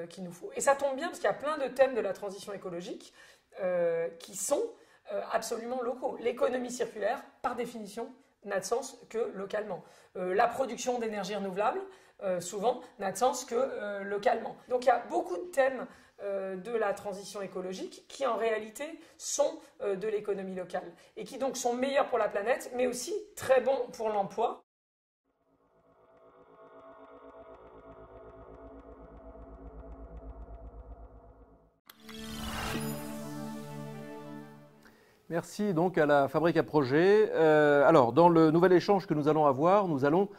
qu'il nous faut. Et ça tombe bien parce qu'il y a plein de thèmes de la transition écologique qui sont absolument locaux. L'économie circulaire, par définition, n'a de sens que localement. La production d'énergie renouvelable, souvent, n'a de sens que localement. Donc il y a beaucoup de thèmes de la transition écologique qui en réalité sont de l'économie locale et qui donc sont meilleurs pour la planète mais aussi très bons pour l'emploi. Merci donc à la Fabrique à Projets. Alors, dans le nouvel échange que nous allons avoir, nous allons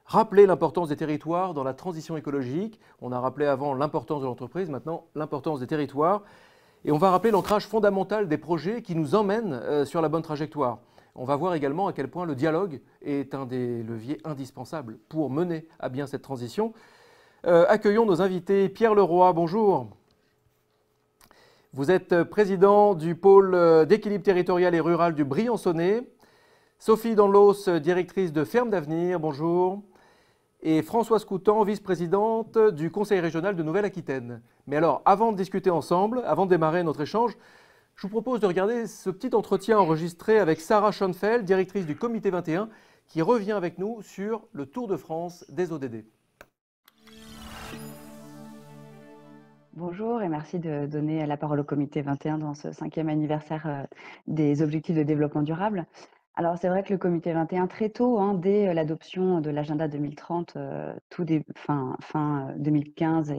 rappeler l'importance des territoires dans la transition écologique. On a rappelé avant l'importance de l'entreprise, maintenant l'importance des territoires. Et on va rappeler l'ancrage fondamental des projets qui nous emmènent sur la bonne trajectoire. On va voir également à quel point le dialogue est un des leviers indispensables pour mener à bien cette transition. Accueillons nos invités. Pierre Leroy, bonjour. Vous êtes président du pôle d'équilibre territorial et rural du Briançonnais. Sophie Danlos, directrice de Ferme d'Avenir, bonjour. Et Françoise Coutan, vice-présidente du Conseil régional de Nouvelle-Aquitaine. Mais alors, avant de discuter ensemble, avant de démarrer notre échange, je vous propose de regarder ce petit entretien enregistré avec Sarah Schoenfeld, directrice du Comité 21, qui revient avec nous sur le Tour de France des ODD. Bonjour et merci de donner la parole au Comité 21 dans ce 5e anniversaire des objectifs de développement durable. Alors c'est vrai que le Comité 21, très tôt, dès l'adoption de l'agenda 2030, fin 2015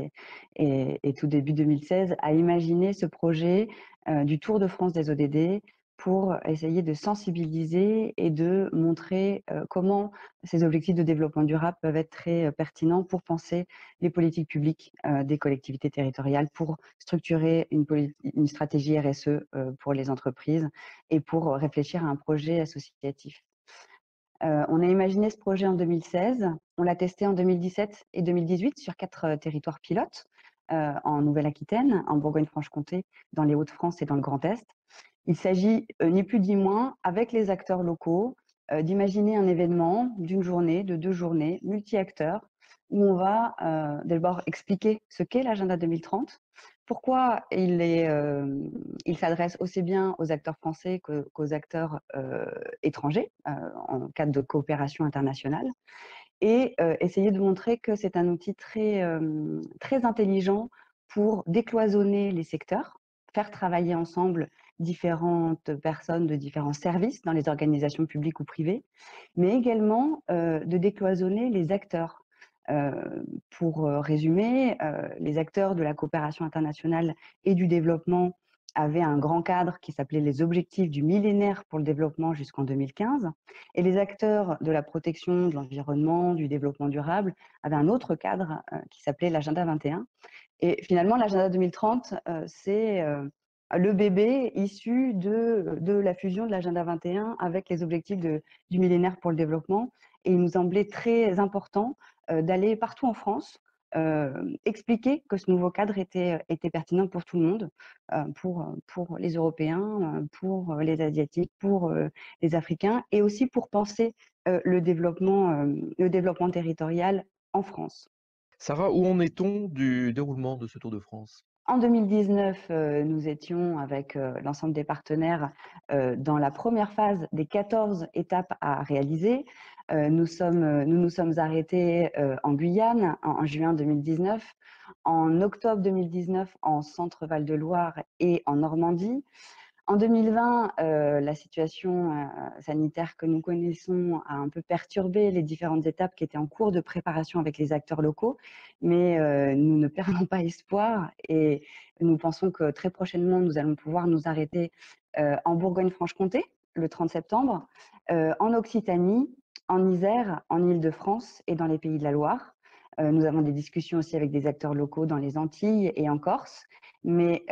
et tout début 2016, a imaginé ce projet du Tour de France des ODD pour essayer de sensibiliser et de montrer comment ces objectifs de développement durable peuvent être très pertinents pour penser les politiques publiques des collectivités territoriales, pour structurer une stratégie RSE pour les entreprises et pour réfléchir à un projet associatif. On a imaginé ce projet en 2016, on l'a testé en 2017 et 2018 sur 4 territoires pilotes, en Nouvelle-Aquitaine, en Bourgogne-Franche-Comté, dans les Hauts-de-France et dans le Grand Est. Il s'agit ni plus ni moins, avec les acteurs locaux, d'imaginer un événement d'une journée, de 2 journées, multi-acteurs, où on va d'abord expliquer ce qu'est l'agenda 2030, pourquoi il s'adresse aussi bien aux acteurs français qu'aux acteurs étrangers en cadre de coopération internationale, et essayer de montrer que c'est un outil très intelligent pour décloisonner les secteurs, faire travailler ensemble différentes personnes de différents services dans les organisations publiques ou privées, mais également de décloisonner les acteurs. Pour résumer, les acteurs de la coopération internationale et du développement avaient un grand cadre qui s'appelait les objectifs du millénaire pour le développement jusqu'en 2015, et les acteurs de la protection de l'environnement, du développement durable, avaient un autre cadre qui s'appelait l'agenda 21. Et finalement, l'agenda 2030, c'est le bébé issu de la fusion de l'agenda 21 avec les objectifs du millénaire pour le développement. Et il nous semblait très important d'aller partout en France, expliquer que ce nouveau cadre était pertinent pour tout le monde, pour les Européens, pour les Asiatiques, pour les Africains, et aussi pour penser le développement territorial en France. Sarah, où en est-on du déroulement de ce Tour de France ? En 2019, nous étions avec l'ensemble des partenaires dans la première phase des 14 étapes à réaliser. Nous nous sommes arrêtés en Guyane en juin 2019, en octobre 2019 en Centre-Val de Loire et en Normandie. En 2020, la situation sanitaire que nous connaissons a un peu perturbé les différentes étapes qui étaient en cours de préparation avec les acteurs locaux, mais nous ne perdons pas espoir et nous pensons que très prochainement, nous allons pouvoir nous arrêter en Bourgogne-Franche-Comté, le 30 septembre, en Occitanie, en Isère, en Île-de-France et dans les Pays de la Loire. Nous avons des discussions aussi avec des acteurs locaux dans les Antilles et en Corse, mais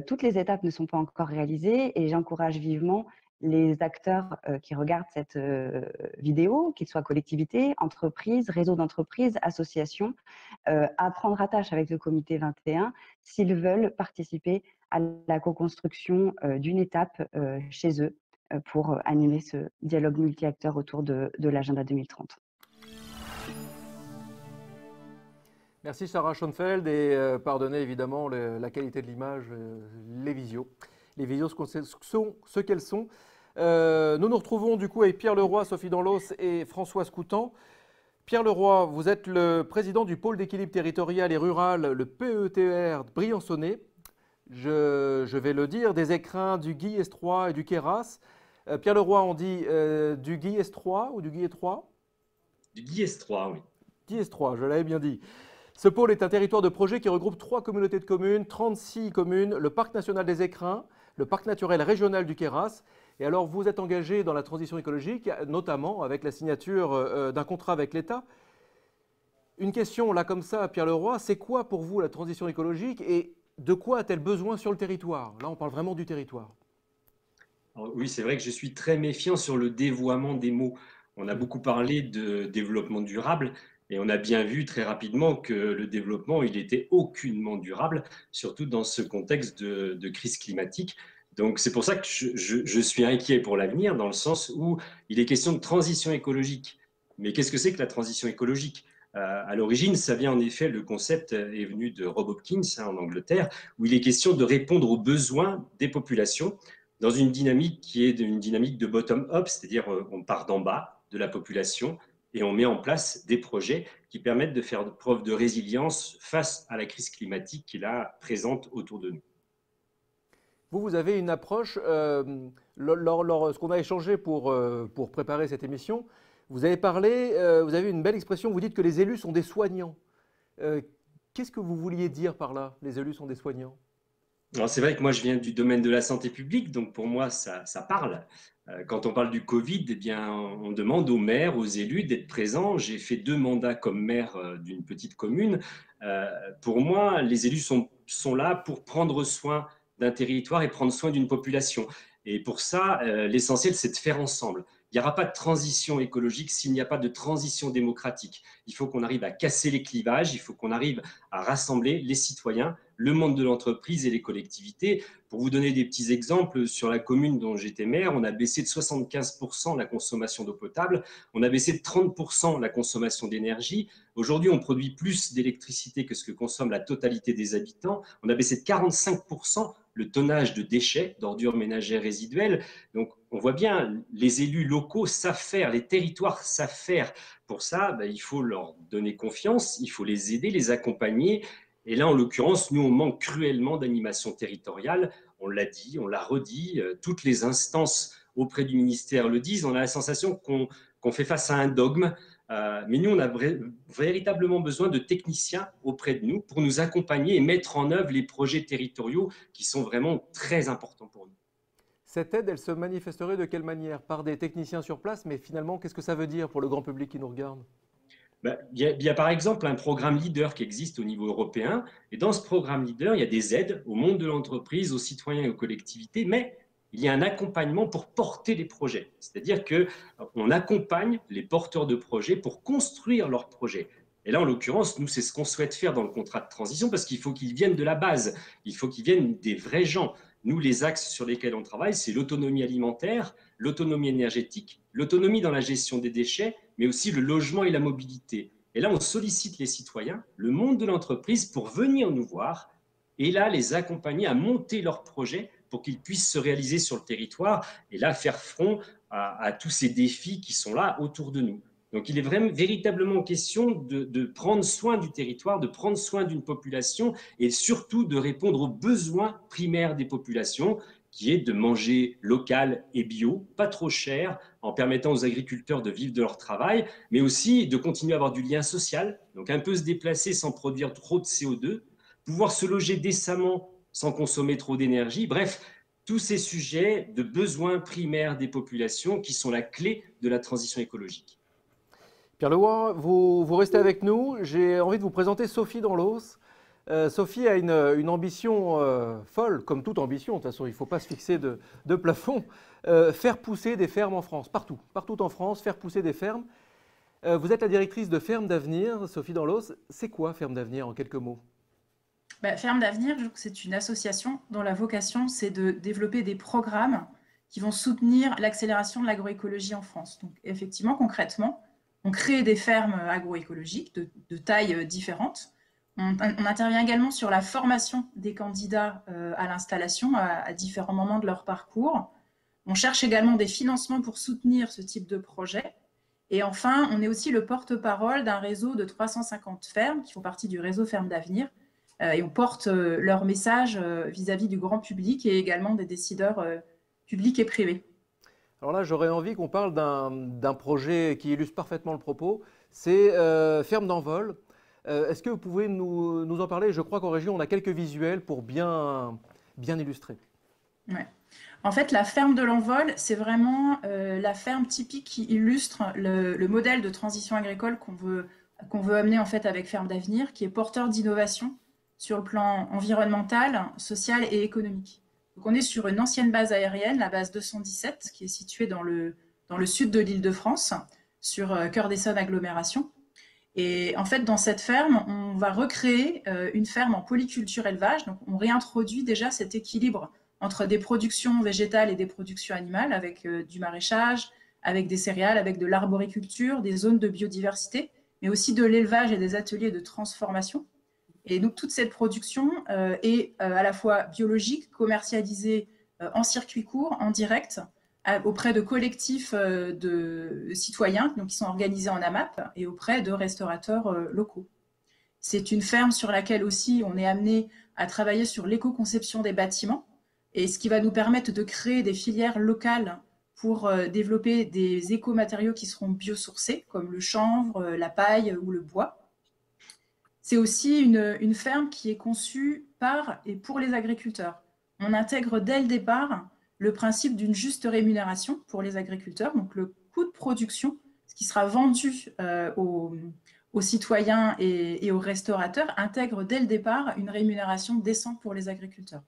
toutes les étapes ne sont pas encore réalisées et j'encourage vivement les acteurs qui regardent cette vidéo, qu'ils soient collectivités, entreprises, réseaux d'entreprises, associations, à prendre attache avec le comité 21 s'ils veulent participer à la co-construction d'une étape chez eux pour animer ce dialogue multi-acteurs autour de l'agenda 2030. Merci Sarah Schoenfeld et pardonnez évidemment la qualité de l'image, les visios. Les visios sont ce qu'elles sont. Nous nous retrouvons du coup avec Pierre Leroy, Sophie Danlos et Françoise Coutan. Pierre Leroy, vous êtes le président du pôle d'équilibre territorial et rural, le PETR Briançonnais. Je vais le dire, des écrins du Guy S3 et du Queyras. Pierre Leroy, on dit du Guy S3 ou du Guy S3 ? Du Guy S3, oui. Guy S3, je l'avais bien dit. Ce pôle est un territoire de projet qui regroupe 3 communautés de communes, 36 communes, le parc national des Écrins, le parc naturel régional du Queyras. Et alors, vous êtes engagé dans la transition écologique, notamment avec la signature d'un contrat avec l'État. Une question, là, comme ça, Pierre Leroy, c'est quoi pour vous la transition écologique et de quoi a-t-elle besoin sur le territoire? Là, on parle vraiment du territoire. Alors, oui, c'est vrai que je suis très méfiant sur le dévoiement des mots. On a beaucoup parlé de développement durable. Et on a bien vu très rapidement que le développement, il était aucunement durable, surtout dans ce contexte de crise climatique. Donc c'est pour ça que je suis inquiet pour l'avenir, dans le sens où il est question de transition écologique. Mais qu'est-ce que c'est que la transition écologique? À l'origine, ça vient en effet, le concept est venu de Rob Hopkins en Angleterre, où il est question de répondre aux besoins des populations dans une dynamique qui est une dynamique de bottom-up, c'est-à-dire on part d'en bas de la population, et on met en place des projets qui permettent de faire preuve de résilience face à la crise climatique qui est là présente autour de nous. Vous avez une approche, ce qu'on a échangé pour préparer cette émission, vous avez parlé, vous avez une belle expression, vous dites que les élus sont des soignants. Qu'est-ce que vous vouliez dire par là, les élus sont des soignants? Alors c'est vrai que moi je viens du domaine de la santé publique, donc pour moi ça parle. Quand on parle du Covid, eh bien, on demande aux maires, aux élus d'être présents. J'ai fait 2 mandats comme maire d'une petite commune. Pour moi, les élus sont là pour prendre soin d'un territoire et prendre soin d'une population. Et pour ça, l'essentiel, c'est de faire ensemble. Il n'y aura pas de transition écologique s'il n'y a pas de transition démocratique. Il faut qu'on arrive à casser les clivages, il faut qu'on arrive à rassembler les citoyens, le monde de l'entreprise et les collectivités. Pour vous donner des petits exemples, sur la commune dont j'étais maire, on a baissé de 75% la consommation d'eau potable, on a baissé de 30% la consommation d'énergie. Aujourd'hui, on produit plus d'électricité que ce que consomme la totalité des habitants. On a baissé de 45% le tonnage de déchets, d'ordures ménagères résiduelles. Donc, on voit bien, les élus locaux savent faire, les territoires savent faire. Pour ça, il faut leur donner confiance, il faut les aider, les accompagner. Et là, en l'occurrence, nous, on manque cruellement d'animation territoriale. On l'a dit, on l'a redit, toutes les instances auprès du ministère le disent. On a la sensation qu'on fait face à un dogme. Mais nous, on a véritablement besoin de techniciens auprès de nous pour nous accompagner et mettre en œuvre les projets territoriaux qui sont vraiment très importants pour nous. Cette aide, elle se manifesterait de quelle manière? Par des techniciens sur place, mais finalement, qu'est-ce que ça veut dire pour le grand public qui nous regarde? Il y a par exemple un programme LEADER qui existe au niveau européen. Et dans ce programme LEADER, il y a des aides au monde de l'entreprise, aux citoyens et aux collectivités, mais il y a un accompagnement pour porter les projets. C'est-à-dire qu'on accompagne les porteurs de projets pour construire leurs projets. Et là, en l'occurrence, nous, c'est ce qu'on souhaite faire dans le contrat de transition parce qu'il faut qu'ils viennent de la base, il faut qu'ils viennent des vrais gens. Nous, les axes sur lesquels on travaille, c'est l'autonomie alimentaire, l'autonomie énergétique, l'autonomie dans la gestion des déchets, mais aussi le logement et la mobilité. Et là, on sollicite les citoyens, le monde de l'entreprise pour venir nous voir et là, les accompagner à monter leurs projets pour qu'ils puissent se réaliser sur le territoire et là, faire front à tous ces défis qui sont là autour de nous. Donc, il est véritablement question de prendre soin du territoire, de prendre soin d'une population et surtout de répondre aux besoins primaires des populations, qui est de manger local et bio, pas trop cher, en permettant aux agriculteurs de vivre de leur travail, mais aussi de continuer à avoir du lien social, donc un peu se déplacer sans produire trop de CO2, pouvoir se loger décemment sans consommer trop d'énergie. Bref, tous ces sujets de besoins primaires des populations qui sont la clé de la transition écologique. Pierre Leroy, vous restez avec nous. J'ai envie de vous présenter Sophie Danlos. Sophie a une ambition folle, comme toute ambition, de toute façon il ne faut pas se fixer de plafond, faire pousser des fermes en France, partout en France, faire pousser des fermes. Vous êtes la directrice de Fermes d'Avenir, Sophie Danlos. C'est quoi Fermes d'Avenir en quelques mots? Fermes d'Avenir, c'est une association dont la vocation c'est de développer des programmes qui vont soutenir l'accélération de l'agroécologie en France. Donc effectivement, concrètement, on crée des fermes agroécologiques de tailles différentes. On intervient également sur la formation des candidats à l'installation à différents moments de leur parcours. On cherche également des financements pour soutenir ce type de projet. Et enfin, on est aussi le porte-parole d'un réseau de 350 fermes qui font partie du réseau Fermes d'Avenir. Et on porte leur message vis-à-vis du grand public et également des décideurs publics et privés. Alors là, j'aurais envie qu'on parle d'un projet qui illustre parfaitement le propos, c'est Fermes d'Envol. Est-ce que vous pouvez nous en parler? Je crois qu'en région, on a quelques visuels pour bien illustrer. Ouais. En fait, la ferme de l'Envol, c'est vraiment la ferme typique qui illustre le modèle de transition agricole qu'on veut amener en fait avec Fermes d'Avenir, qui est porteur d'innovation sur le plan environnemental, social et économique. Donc, on est sur une ancienne base aérienne, la base 217, qui est située dans le sud de l'Île-de-France, sur Cœur d'Essonne agglomération. Et en fait, dans cette ferme, on va recréer une ferme en polyculture élevage. Donc, on réintroduit déjà cet équilibre entre des productions végétales et des productions animales, avec du maraîchage, avec des céréales, avec de l'arboriculture, des zones de biodiversité, mais aussi de l'élevage et des ateliers de transformation. Et donc, toute cette production est à la fois biologique, commercialisée en circuit court, en direct, auprès de collectifs de citoyens donc, qui sont organisés en AMAP et auprès de restaurateurs locaux. C'est une ferme sur laquelle aussi on est amené à travailler sur l'éco-conception des bâtiments et ce qui va nous permettre de créer des filières locales pour développer des écomatériaux qui seront biosourcés, comme le chanvre, la paille ou le bois. C'est aussi une ferme qui est conçue par et pour les agriculteurs. On intègre dès le départ le principe d'une juste rémunération pour les agriculteurs, donc le coût de production, ce qui sera vendu aux citoyens et aux restaurateurs, intègre dès le départ une rémunération décente pour les agriculteurs.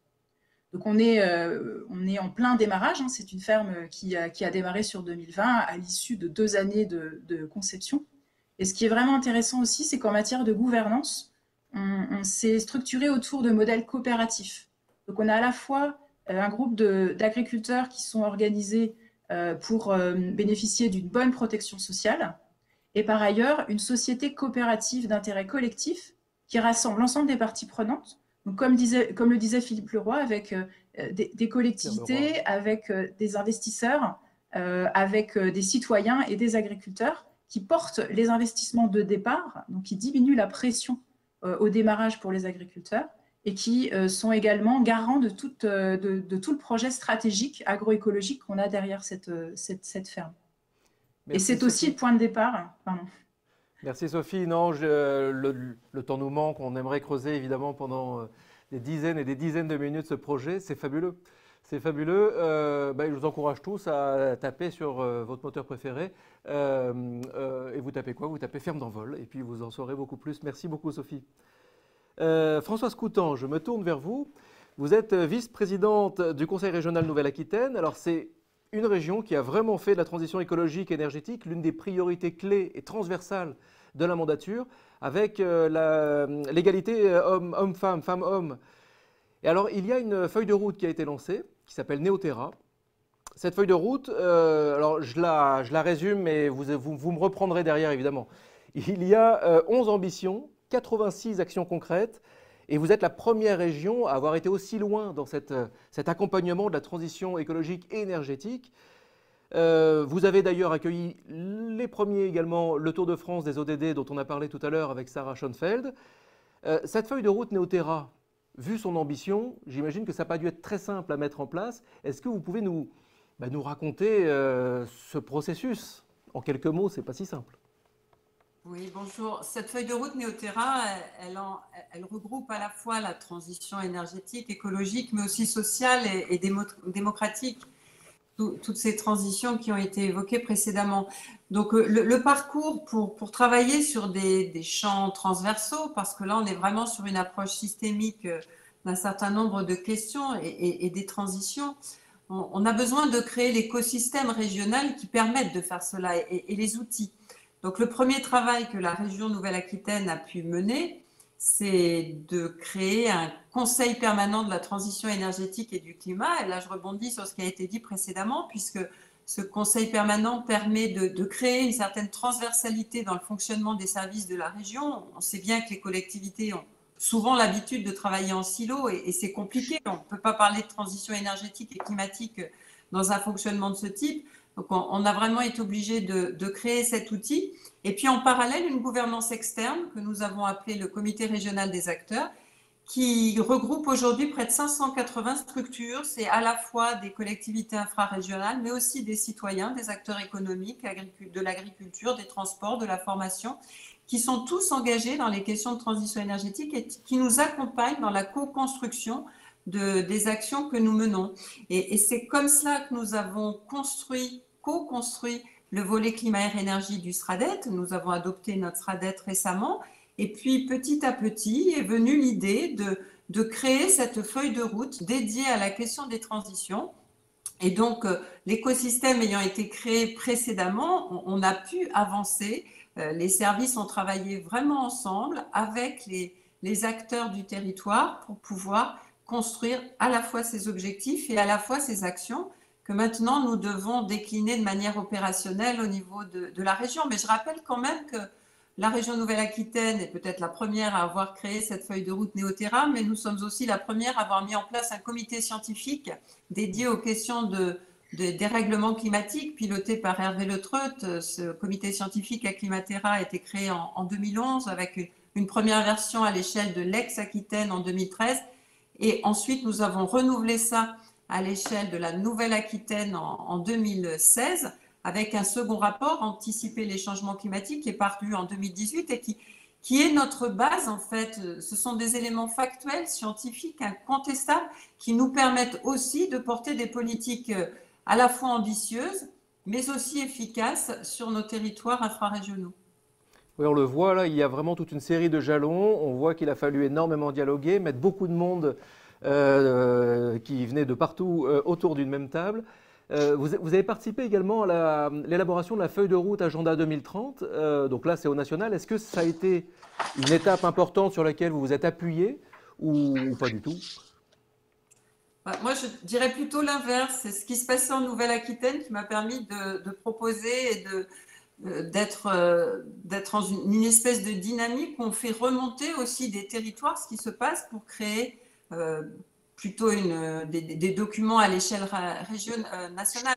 Donc on est en plein démarrage, hein. C'est une ferme qui a démarré sur 2020 à l'issue de 2 années de conception. Et ce qui est vraiment intéressant aussi, c'est qu'en matière de gouvernance, on s'est structuré autour de modèles coopératifs. Donc on a à la fois un groupe d'agriculteurs qui sont organisés pour bénéficier d'une bonne protection sociale, et par ailleurs une société coopérative d'intérêt collectif qui rassemble l'ensemble des parties prenantes, donc comme le disait Philippe Leroy, avec des collectivités, avec des investisseurs, avec des citoyens et des agriculteurs qui portent les investissements de départ, donc qui diminuent la pression au démarrage pour les agriculteurs, et qui sont également garants de tout le projet stratégique agroécologique qu'on a derrière cette ferme. Merci, et c'est aussi le point de départ. Pardon. Merci Sophie. Non, le temps nous manque. On aimerait creuser évidemment pendant des dizaines et des dizaines de minutes ce projet. C'est fabuleux. C'est fabuleux. Je vous encourage tous à taper sur votre moteur préféré. Et vous tapez quoi? Vous tapez Fermes d'Envol. Et puis vous en saurez beaucoup plus. Merci beaucoup Sophie. Françoise Coutan, je me tourne vers vous. Vous êtes vice-présidente du Conseil régional Nouvelle-Aquitaine. Alors c'est une région qui a vraiment fait de la transition écologique et énergétique l'une des priorités clés et transversales de la mandature, avec l'égalité homme-femme, femme-homme. Et alors il y a une feuille de route qui a été lancée, qui s'appelle Néoterra. Cette feuille de route, alors je la résume, mais vous me reprendrez derrière évidemment. Il y a 11 ambitions, 86 actions concrètes, et vous êtes la première région à avoir été aussi loin dans cet accompagnement de la transition écologique et énergétique. Vous avez d'ailleurs accueilli les premiers également, le Tour de France des ODD dont on a parlé tout à l'heure avec Sarah Schoenfeld. Cette feuille de route Néoterra, vu son ambition, j'imagine que ça n'a pas dû être très simple à mettre en place. Est-ce que vous pouvez nous raconter ce processus? En quelques mots, ce n'est pas si simple. Oui, bonjour. Cette feuille de route Néoterra, elle regroupe à la fois la transition énergétique, écologique, mais aussi sociale et démocratique. toutes ces transitions qui ont été évoquées précédemment. Donc le parcours pour travailler sur des champs transversaux, parce que là on est vraiment sur une approche systémique d'un certain nombre de questions et des transitions, on a besoin de créer l'écosystème régional qui permette de faire cela et les outils. Donc le premier travail que la région Nouvelle-Aquitaine a pu mener, c'est de créer un conseil permanent de la transition énergétique et du climat. Et là, je rebondis sur ce qui a été dit précédemment, puisque ce conseil permanent permet de créer une certaine transversalité dans le fonctionnement des services de la région. On sait bien que les collectivités ont souvent l'habitude de travailler en silo et c'est compliqué. On ne peut pas parler de transition énergétique et climatique dans un fonctionnement de ce type. Donc, on a vraiment été obligé de créer cet outil. Et puis, en parallèle, une gouvernance externe que nous avons appelée le Comité régional des acteurs, qui regroupe aujourd'hui près de 580 structures. C'est à la fois des collectivités infrarégionales, mais aussi des citoyens, des acteurs économiques, de l'agriculture, des transports, de la formation, qui sont tous engagés dans les questions de transition énergétique et qui nous accompagnent dans la co-construction des actions que nous menons. Et c'est comme cela que nous avons co-construit le volet climat-air-énergie du SRADET. Nous avons adopté notre SRADET récemment. Et puis, petit à petit, est venue l'idée de créer cette feuille de route dédiée à la question des transitions. Et donc, l'écosystème ayant été créé précédemment, on a pu avancer. Les services ont travaillé vraiment ensemble avec les acteurs du territoire pour pouvoir construire à la fois ces objectifs et à la fois ces actions que maintenant nous devons décliner de manière opérationnelle au niveau de la région. Mais je rappelle quand même que la région Nouvelle-Aquitaine est peut-être la première à avoir créé cette feuille de route Néoterra, mais nous sommes aussi la première à avoir mis en place un comité scientifique dédié aux questions des règlements climatiques, piloté par Hervé Le Treut. Ce comité scientifique à Climaterra a été créé en 2011 avec une première version à l'échelle de l'ex-Aquitaine en 2013. Et ensuite, nous avons renouvelé ça à l'échelle de la Nouvelle-Aquitaine en 2016 avec un second rapport, Anticiper les changements climatiques, qui est paru en 2018 et qui est notre base en fait. Ce sont des éléments factuels, scientifiques, incontestables, qui nous permettent aussi de porter des politiques à la fois ambitieuses, mais aussi efficaces sur nos territoires infrarégionaux. Oui, on le voit là, il y a vraiment toute une série de jalons. On voit qu'il a fallu énormément dialoguer, mettre beaucoup de monde qui venait de partout autour d'une même table. Vous avez participé également à l'élaboration de la feuille de route Agenda 2030. Donc là, c'est au national. Est-ce que ça a été une étape importante sur laquelle vous vous êtes appuyé ou pas du tout? Moi, je dirais plutôt l'inverse. C'est ce qui se passait en Nouvelle-Aquitaine qui m'a permis de proposer et d'être dans une espèce de dynamique où on fait remonter aussi des territoires ce qui se passe pour créer plutôt des documents à l'échelle nationale.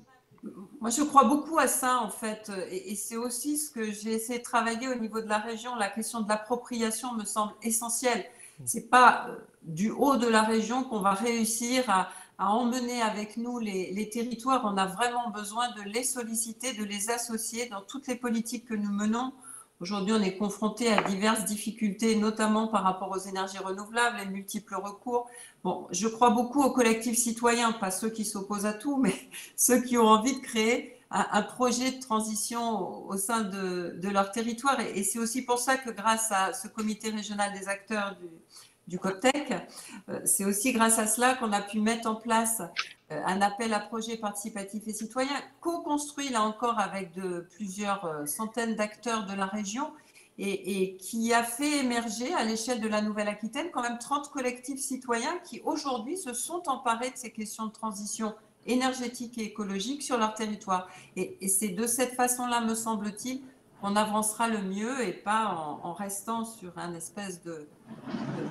Moi, je crois beaucoup à ça, en fait, et c'est aussi ce que j'ai essayé de travailler au niveau de la région. La question de l'appropriation me semble essentielle. Ce n'est pas du haut de la région qu'on va réussir à emmener avec nous les territoires. On a vraiment besoin de les solliciter, de les associer dans toutes les politiques que nous menons. Aujourd'hui, on est confronté à diverses difficultés, notamment par rapport aux énergies renouvelables, les multiples recours. Bon, je crois beaucoup aux collectifs citoyens, pas ceux qui s'opposent à tout, mais ceux qui ont envie de créer un projet de transition au sein de leur territoire. Et c'est aussi pour ça que grâce à ce comité régional des acteurs du COPTEC, c'est aussi grâce à cela qu'on a pu mettre en place un appel à projets participatifs et citoyens, co-construit là encore avec plusieurs centaines d'acteurs de la région et qui a fait émerger à l'échelle de la Nouvelle-Aquitaine quand même 30 collectifs citoyens qui aujourd'hui se sont emparés de ces questions de transition énergétique et écologique sur leur territoire. Et c'est de cette façon-là, me semble-t-il, qu'on avancera le mieux et pas en restant sur un espèce de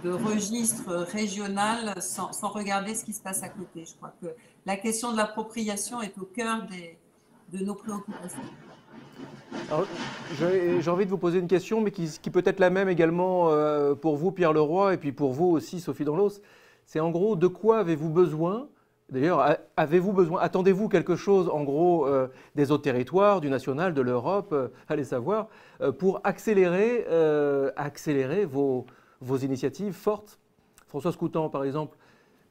registre régional sans regarder ce qui se passe à côté. Je crois que la question de l'appropriation est au cœur de nos préoccupations. J'ai envie de vous poser une question, mais qui peut être la même également pour vous, Pierre Leroy, et puis pour vous aussi, Sophie Danlos. C'est en gros, de quoi avez-vous besoin? D'ailleurs, attendez-vous quelque chose, en gros, des autres territoires, du national, de l'Europe, allez savoir, pour accélérer vos initiatives fortes? François Scoutan, par exemple,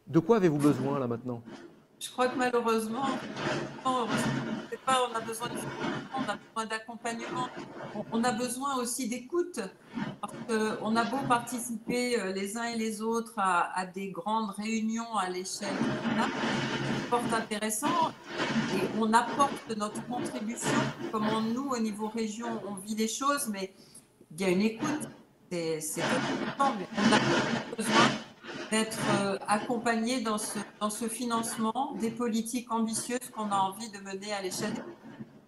de quoi avez-vous besoin là maintenant? Je crois que malheureusement, on a besoin de financement, on a besoin d'accompagnement, on a besoin aussi d'écoute. Parce qu'on a beau participer les uns et les autres à des grandes réunions à l'échelle nationale, c'est fort intéressant et on apporte notre contribution. Comment nous, au niveau région, on vit les choses, mais il y a une écoute, c'est important, mais on a besoin d'être accompagné dans ce financement des politiques ambitieuses qu'on a envie de mener à l'échelle.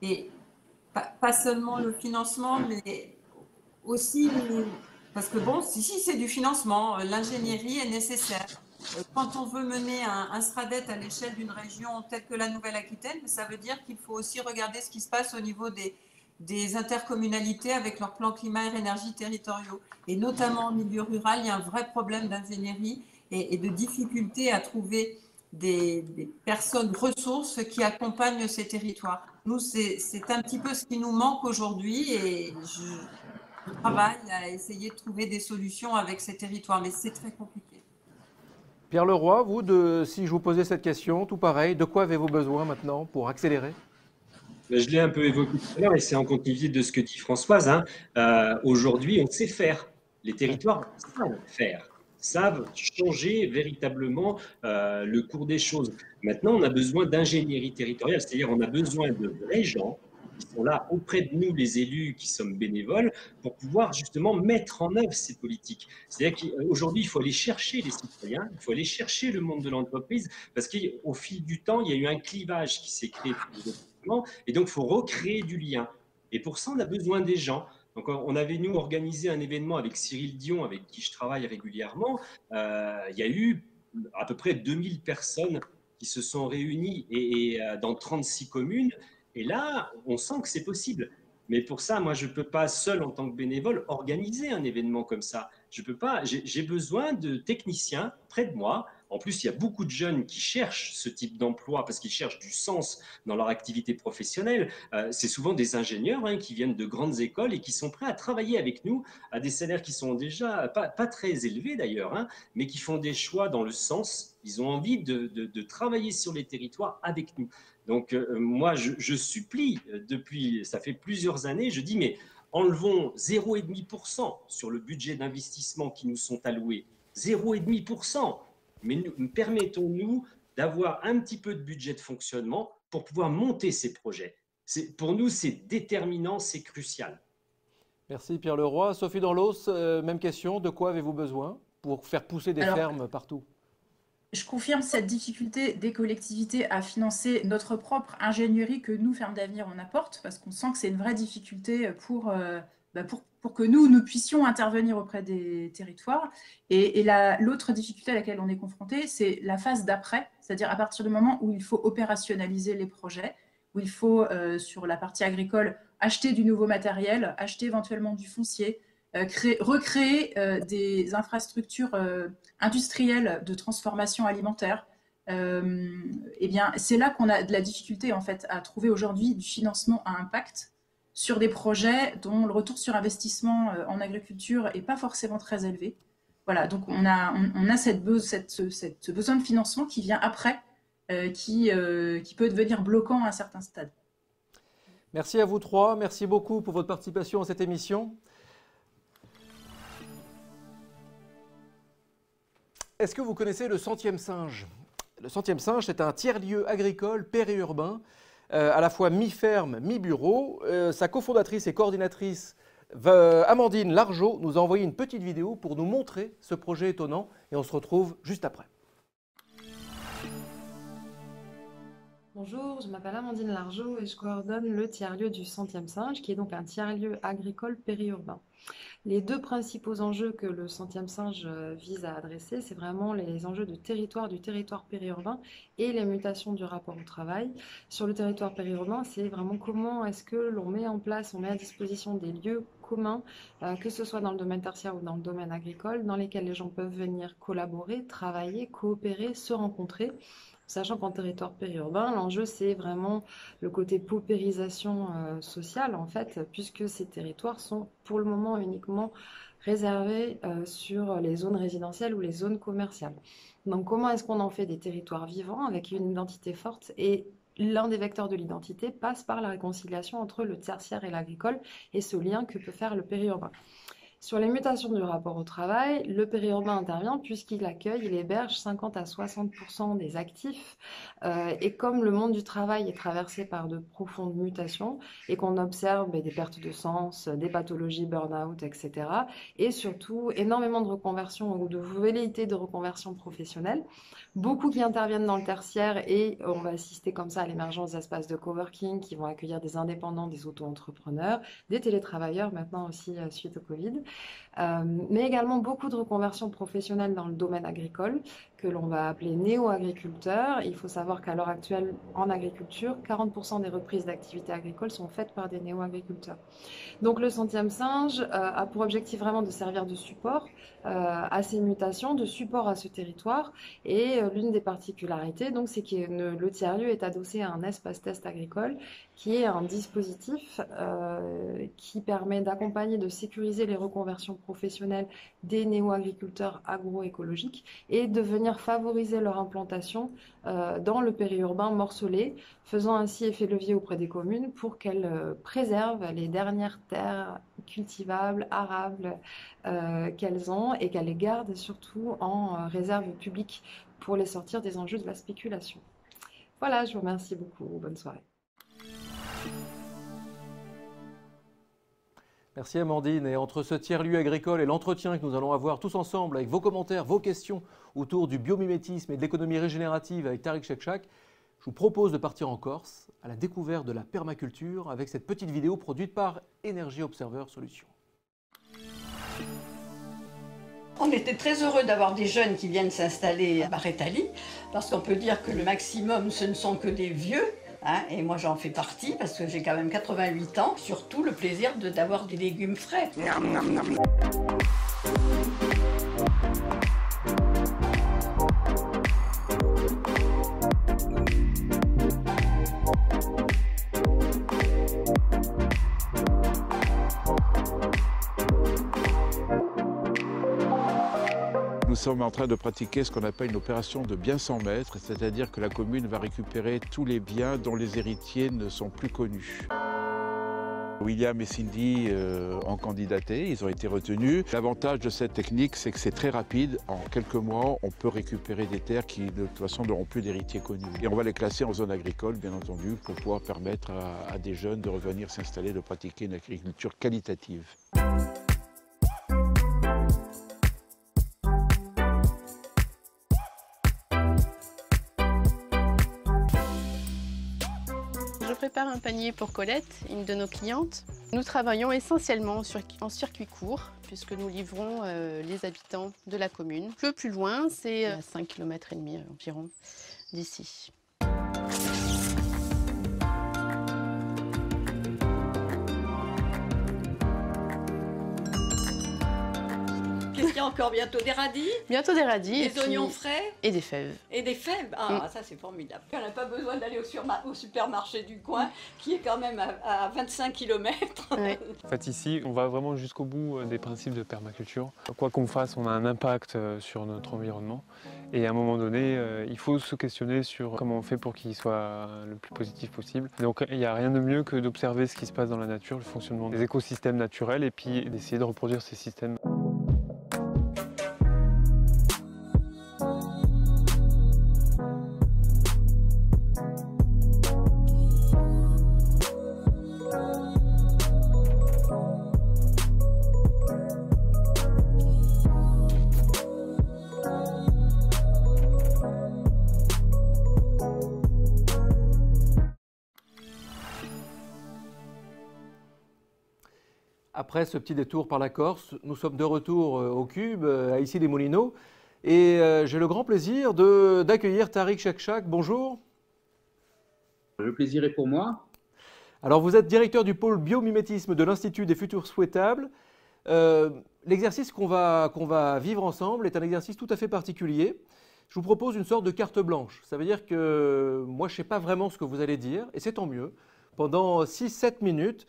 Et pas seulement le financement, mais aussi, parce que bon, si c'est du financement, l'ingénierie est nécessaire. Quand on veut mener un SRADET à l'échelle d'une région telle que la Nouvelle-Aquitaine, ça veut dire qu'il faut aussi regarder ce qui se passe au niveau des intercommunalités avec leurs plans climat et énergie territoriaux. Et notamment en milieu rural, il y a un vrai problème d'ingénierie et de difficulté à trouver des personnes ressources qui accompagnent ces territoires. Nous, c'est un petit peu ce qui nous manque aujourd'hui et je travaille à essayer de trouver des solutions avec ces territoires, mais c'est très compliqué. Pierre Leroy, vous, si je vous posais cette question, tout pareil, de quoi avez-vous besoin maintenant pour accélérer ? Je l'ai un peu évoqué tout à l'heure et c'est en continuité de ce que dit Françoise. Aujourd'hui, on sait faire. Les territoires savent faire, savent changer véritablement le cours des choses. Maintenant, on a besoin d'ingénierie territoriale, c'est-à-dire on a besoin de vrais gens qui sont là auprès de nous, les élus qui sommes bénévoles, pour pouvoir justement mettre en œuvre ces politiques. C'est-à-dire qu'aujourd'hui, il faut aller chercher les citoyens, il faut aller chercher le monde de l'entreprise, parce qu'au fil du temps, il y a eu un clivage qui s'est créé. Et donc, il faut recréer du lien. Et pour ça, on a besoin des gens. Donc, on avait, nous, organisé un événement avec Cyril Dion, avec qui je travaille régulièrement. Il y a eu à peu près 2000 personnes qui se sont réunies dans 36 communes. Et là, on sent que c'est possible. Mais pour ça, moi, je ne peux pas, seul en tant que bénévole, organiser un événement comme ça. Je peux pas. J'ai besoin de techniciens près de moi. En plus, il y a beaucoup de jeunes qui cherchent ce type d'emploi parce qu'ils cherchent du sens dans leur activité professionnelle. C'est souvent des ingénieurs qui viennent de grandes écoles et qui sont prêts à travailler avec nous à des salaires qui sont déjà pas très élevés d'ailleurs, mais qui font des choix dans le sens. Ils ont envie de travailler sur les territoires avec nous. Donc, moi, je supplie, ça fait plusieurs années, je dis, mais enlevons 0,5% sur le budget d'investissement qui nous sont alloués. 0,5%. Mais permettons-nous d'avoir un petit peu de budget de fonctionnement pour pouvoir monter ces projets. Pour nous, c'est déterminant, c'est crucial. Merci Pierre Leroy. Sophie Dorlos, même question. De quoi avez-vous besoin pour faire pousser des fermes partout ? Je confirme cette difficulté des collectivités à financer notre propre ingénierie que nous, Fermes d'Avenir, on apporte, parce qu'on sent que c'est une vraie difficulté pour que nous puissions intervenir auprès des territoires. Et l'autre difficulté à laquelle on est confronté, c'est la phase d'après, c'est-à-dire à partir du moment où il faut opérationnaliser les projets, où il faut, sur la partie agricole, acheter du nouveau matériel, acheter éventuellement du foncier, recréer des infrastructures industrielles de transformation alimentaire. Eh bien, c'est là qu'on a de la difficulté en fait, à trouver aujourd'hui du financement à impact sur des projets dont le retour sur investissement en agriculture n'est pas forcément très élevé. Voilà, donc on a cette besoin de financement qui vient après, qui peut devenir bloquant à un certain stade. Merci à vous trois, merci beaucoup pour votre participation à cette émission. Est-ce que vous connaissez le Centième Singe ? Le Centième Singe, c'est un tiers-lieu agricole périurbain, à la fois mi-ferme, mi-bureau. Sa cofondatrice et coordinatrice, Amandine Largeau, nous a envoyé une petite vidéo pour nous montrer ce projet étonnant et on se retrouve juste après. Bonjour, je m'appelle Amandine Largeau et je coordonne le tiers-lieu du Centième Singe, qui est donc un tiers-lieu agricole périurbain. Les deux principaux enjeux que le Centième Singe vise à adresser, c'est vraiment les enjeux du territoire périurbain et les mutations du rapport au travail. Sur le territoire périurbain, c'est vraiment comment est-ce que l'on met à disposition des lieux communs, que ce soit dans le domaine tertiaire ou dans le domaine agricole, dans lesquels les gens peuvent venir collaborer, travailler, coopérer, se rencontrer, Sachant qu'en territoire périurbain, l'enjeu, c'est vraiment le côté paupérisation sociale, en fait, puisque ces territoires sont pour le moment uniquement réservés sur les zones résidentielles ou les zones commerciales. Donc, comment est-ce qu'on en fait des territoires vivants avec une identité forte? Et l'un des vecteurs de l'identité passe par la réconciliation entre le tertiaire et l'agricole et ce lien que peut faire le périurbain. Sur les mutations du rapport au travail, le périurbain intervient puisqu'il accueille, il héberge 50 à 60% des actifs. Et comme le monde du travail est traversé par de profondes mutations et qu'on observe des pertes de sens, des pathologies burn-out, etc. Et surtout énormément de reconversions ou de velléités de reconversion professionnelle, beaucoup qui interviennent dans le tertiaire et on va assister comme ça à l'émergence d'espaces de coworking qui vont accueillir des indépendants, des auto-entrepreneurs, des télétravailleurs maintenant aussi suite au Covid. Mais également beaucoup de reconversions professionnelles dans le domaine agricole que l'on va appeler néo-agriculteurs. Il faut savoir qu'à l'heure actuelle, en agriculture, 40% des reprises d'activités agricoles sont faites par des néo-agriculteurs. Donc le centième singe a pour objectif vraiment de servir de support à ces mutations, de support à ce territoire. Et l'une des particularités, donc, c'est que le tiers-lieu est adossé à un espace test agricole qui est un dispositif qui permet d'accompagner, de sécuriser les reconversions professionnelles des néo-agriculteurs agroécologiques et de venir favoriser leur implantation dans le périurbain morcelé, faisant ainsi effet levier auprès des communes pour qu'elles préservent les dernières terres cultivables, arables qu'elles ont et qu'elles les gardent surtout en réserve publique pour les sortir des enjeux de la spéculation. Voilà, je vous remercie beaucoup. Bonne soirée. Merci Amandine. Et entre ce tiers-lieu agricole et l'entretien que nous allons avoir tous ensemble avec vos commentaires, vos questions autour du biomimétisme et de l'économie régénérative avec Tariq Chekchak, je vous propose de partir en Corse à la découverte de la permaculture avec cette petite vidéo produite par Energy Observer Solutions. On était très heureux d'avoir des jeunes qui viennent s'installer à Barétali, parce qu'on peut dire que le maximum, ce ne sont que des vieux. Et moi j'en fais partie parce que j'ai quand même 88 ans. Surtout le plaisir d'avoir des légumes frais. Nous sommes en train de pratiquer ce qu'on appelle une opération de biens sans maître, c'est-à-dire que la commune va récupérer tous les biens dont les héritiers ne sont plus connus. William et Cindy ont candidaté, ils ont été retenus. L'avantage de cette technique, c'est que c'est très rapide. En quelques mois, on peut récupérer des terres qui, de toute façon, n'auront plus d'héritiers connus. Et on va les classer en zone agricole, bien entendu, pour pouvoir permettre à des jeunes de revenir s'installer, de pratiquer une agriculture qualitative. Je prépare un panier pour Colette, une de nos clientes. Nous travaillons essentiellement en circuit court, puisque nous livrons les habitants de la commune. Le plus loin, c'est à 5,5 km environ d'ici. Qu'est-ce qu'il y a encore bientôt? Des radis? Bientôt des radis. Des oignons frais? Et des fèves. Et des fèves? Ah, ça c'est formidable. On n'a pas besoin d'aller au supermarché du coin, qui est quand même à 25 km. Ouais. En fait, ici, on va vraiment jusqu'au bout des principes de permaculture. Quoi qu'on fasse, on a un impact sur notre environnement. Et à un moment donné, il faut se questionner sur comment on fait pour qu'il soit le plus positif possible. Donc il n'y a rien de mieux que d'observer ce qui se passe dans la nature, le fonctionnement des écosystèmes naturels, et puis d'essayer de reproduire ces systèmes. Après ce petit détour par la Corse, nous sommes de retour au Cube, à Issy-les-Moulineaux. Et j'ai le grand plaisir d'accueillir Tariq Chekchak. Bonjour. Le plaisir est pour moi. Alors, vous êtes directeur du pôle biomimétisme de l'Institut des futurs souhaitables. L'exercice qu'on va vivre ensemble est un exercice tout à fait particulier, je vous propose une sorte de carte blanche. Ça veut dire que moi, je ne sais pas vraiment ce que vous allez dire, et c'est tant mieux. Pendant 6-7 minutes,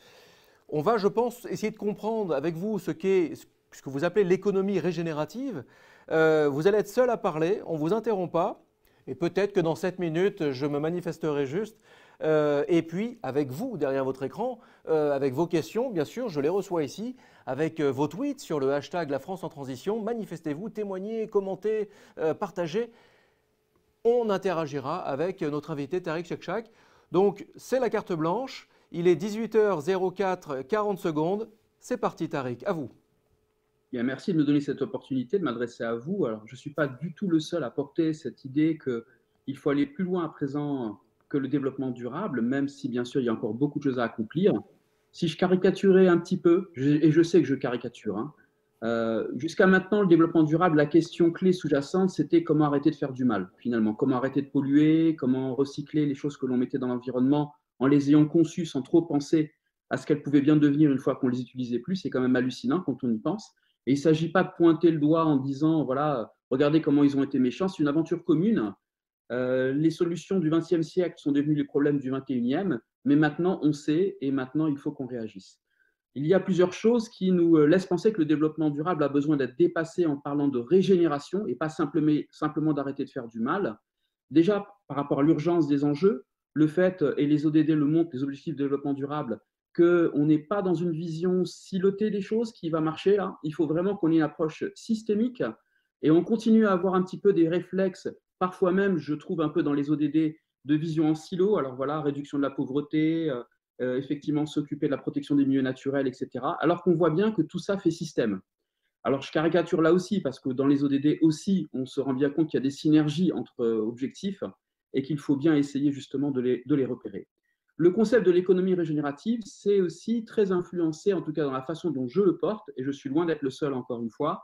on va, je pense, essayer de comprendre avec vous ce que vous appelez l'économie régénérative. Vous allez être seul à parler, on ne vous interrompt pas, et peut-être que dans 7 minutes, je me manifesterai juste. Et puis, avec vous, derrière votre écran, avec vos questions, bien sûr, je les reçois ici, avec vos tweets sur le hashtag La France en transition. Manifestez-vous, témoignez, commentez, partagez. On interagira avec notre invité Tariq Chekchak. Donc, c'est la carte blanche. Il est 18h04, 40 secondes. C'est parti, Tariq, à vous. Bien, merci de me donner cette opportunité de m'adresser à vous. Alors, je ne suis pas du tout le seul à porter cette idée qu'il faut aller plus loin à présent que le développement durable, même si, bien sûr, il y a encore beaucoup de choses à accomplir. Si je caricaturais un petit peu, et je sais que je caricature, jusqu'à maintenant, le développement durable, la question clé sous-jacente, c'était comment arrêter de faire du mal, finalement. Comment arrêter de polluer, comment recycler les choses que l'on mettait dans l'environnement en les ayant conçues sans trop penser à ce qu'elles pouvaient bien devenir une fois qu'on ne les utilisait plus. C'est quand même hallucinant quand on y pense. Et il ne s'agit pas de pointer le doigt en disant, voilà, regardez comment ils ont été méchants. C'est une aventure commune. Les solutions du XXe siècle sont devenues les problèmes du XXIe, mais maintenant on sait et maintenant il faut qu'on réagisse. Il y a plusieurs choses qui nous laissent penser que le développement durable a besoin d'être dépassé en parlant de régénération et pas simplement d'arrêter de faire du mal. Déjà, par rapport à l'urgence des enjeux, le fait, et les ODD le montrent, les objectifs de développement durable, qu'on n'est pas dans une vision silotée des choses qui va marcher là. Il faut vraiment qu'on ait une approche systémique et on continue à avoir un petit peu des réflexes, parfois même, je trouve un peu dans les ODD, de vision en silo. Alors voilà, réduction de la pauvreté, effectivement s'occuper de la protection des milieux naturels, etc. Alors qu'on voit bien que tout ça fait système. Alors je caricature là aussi parce que dans les ODD aussi, on se rend bien compte qu'il y a des synergies entre objectifs et qu'il faut bien essayer justement de les repérer. Le concept de l'économie régénérative, c'est aussi très influencé, en tout cas dans la façon dont je le porte, et je suis loin d'être le seul encore une fois,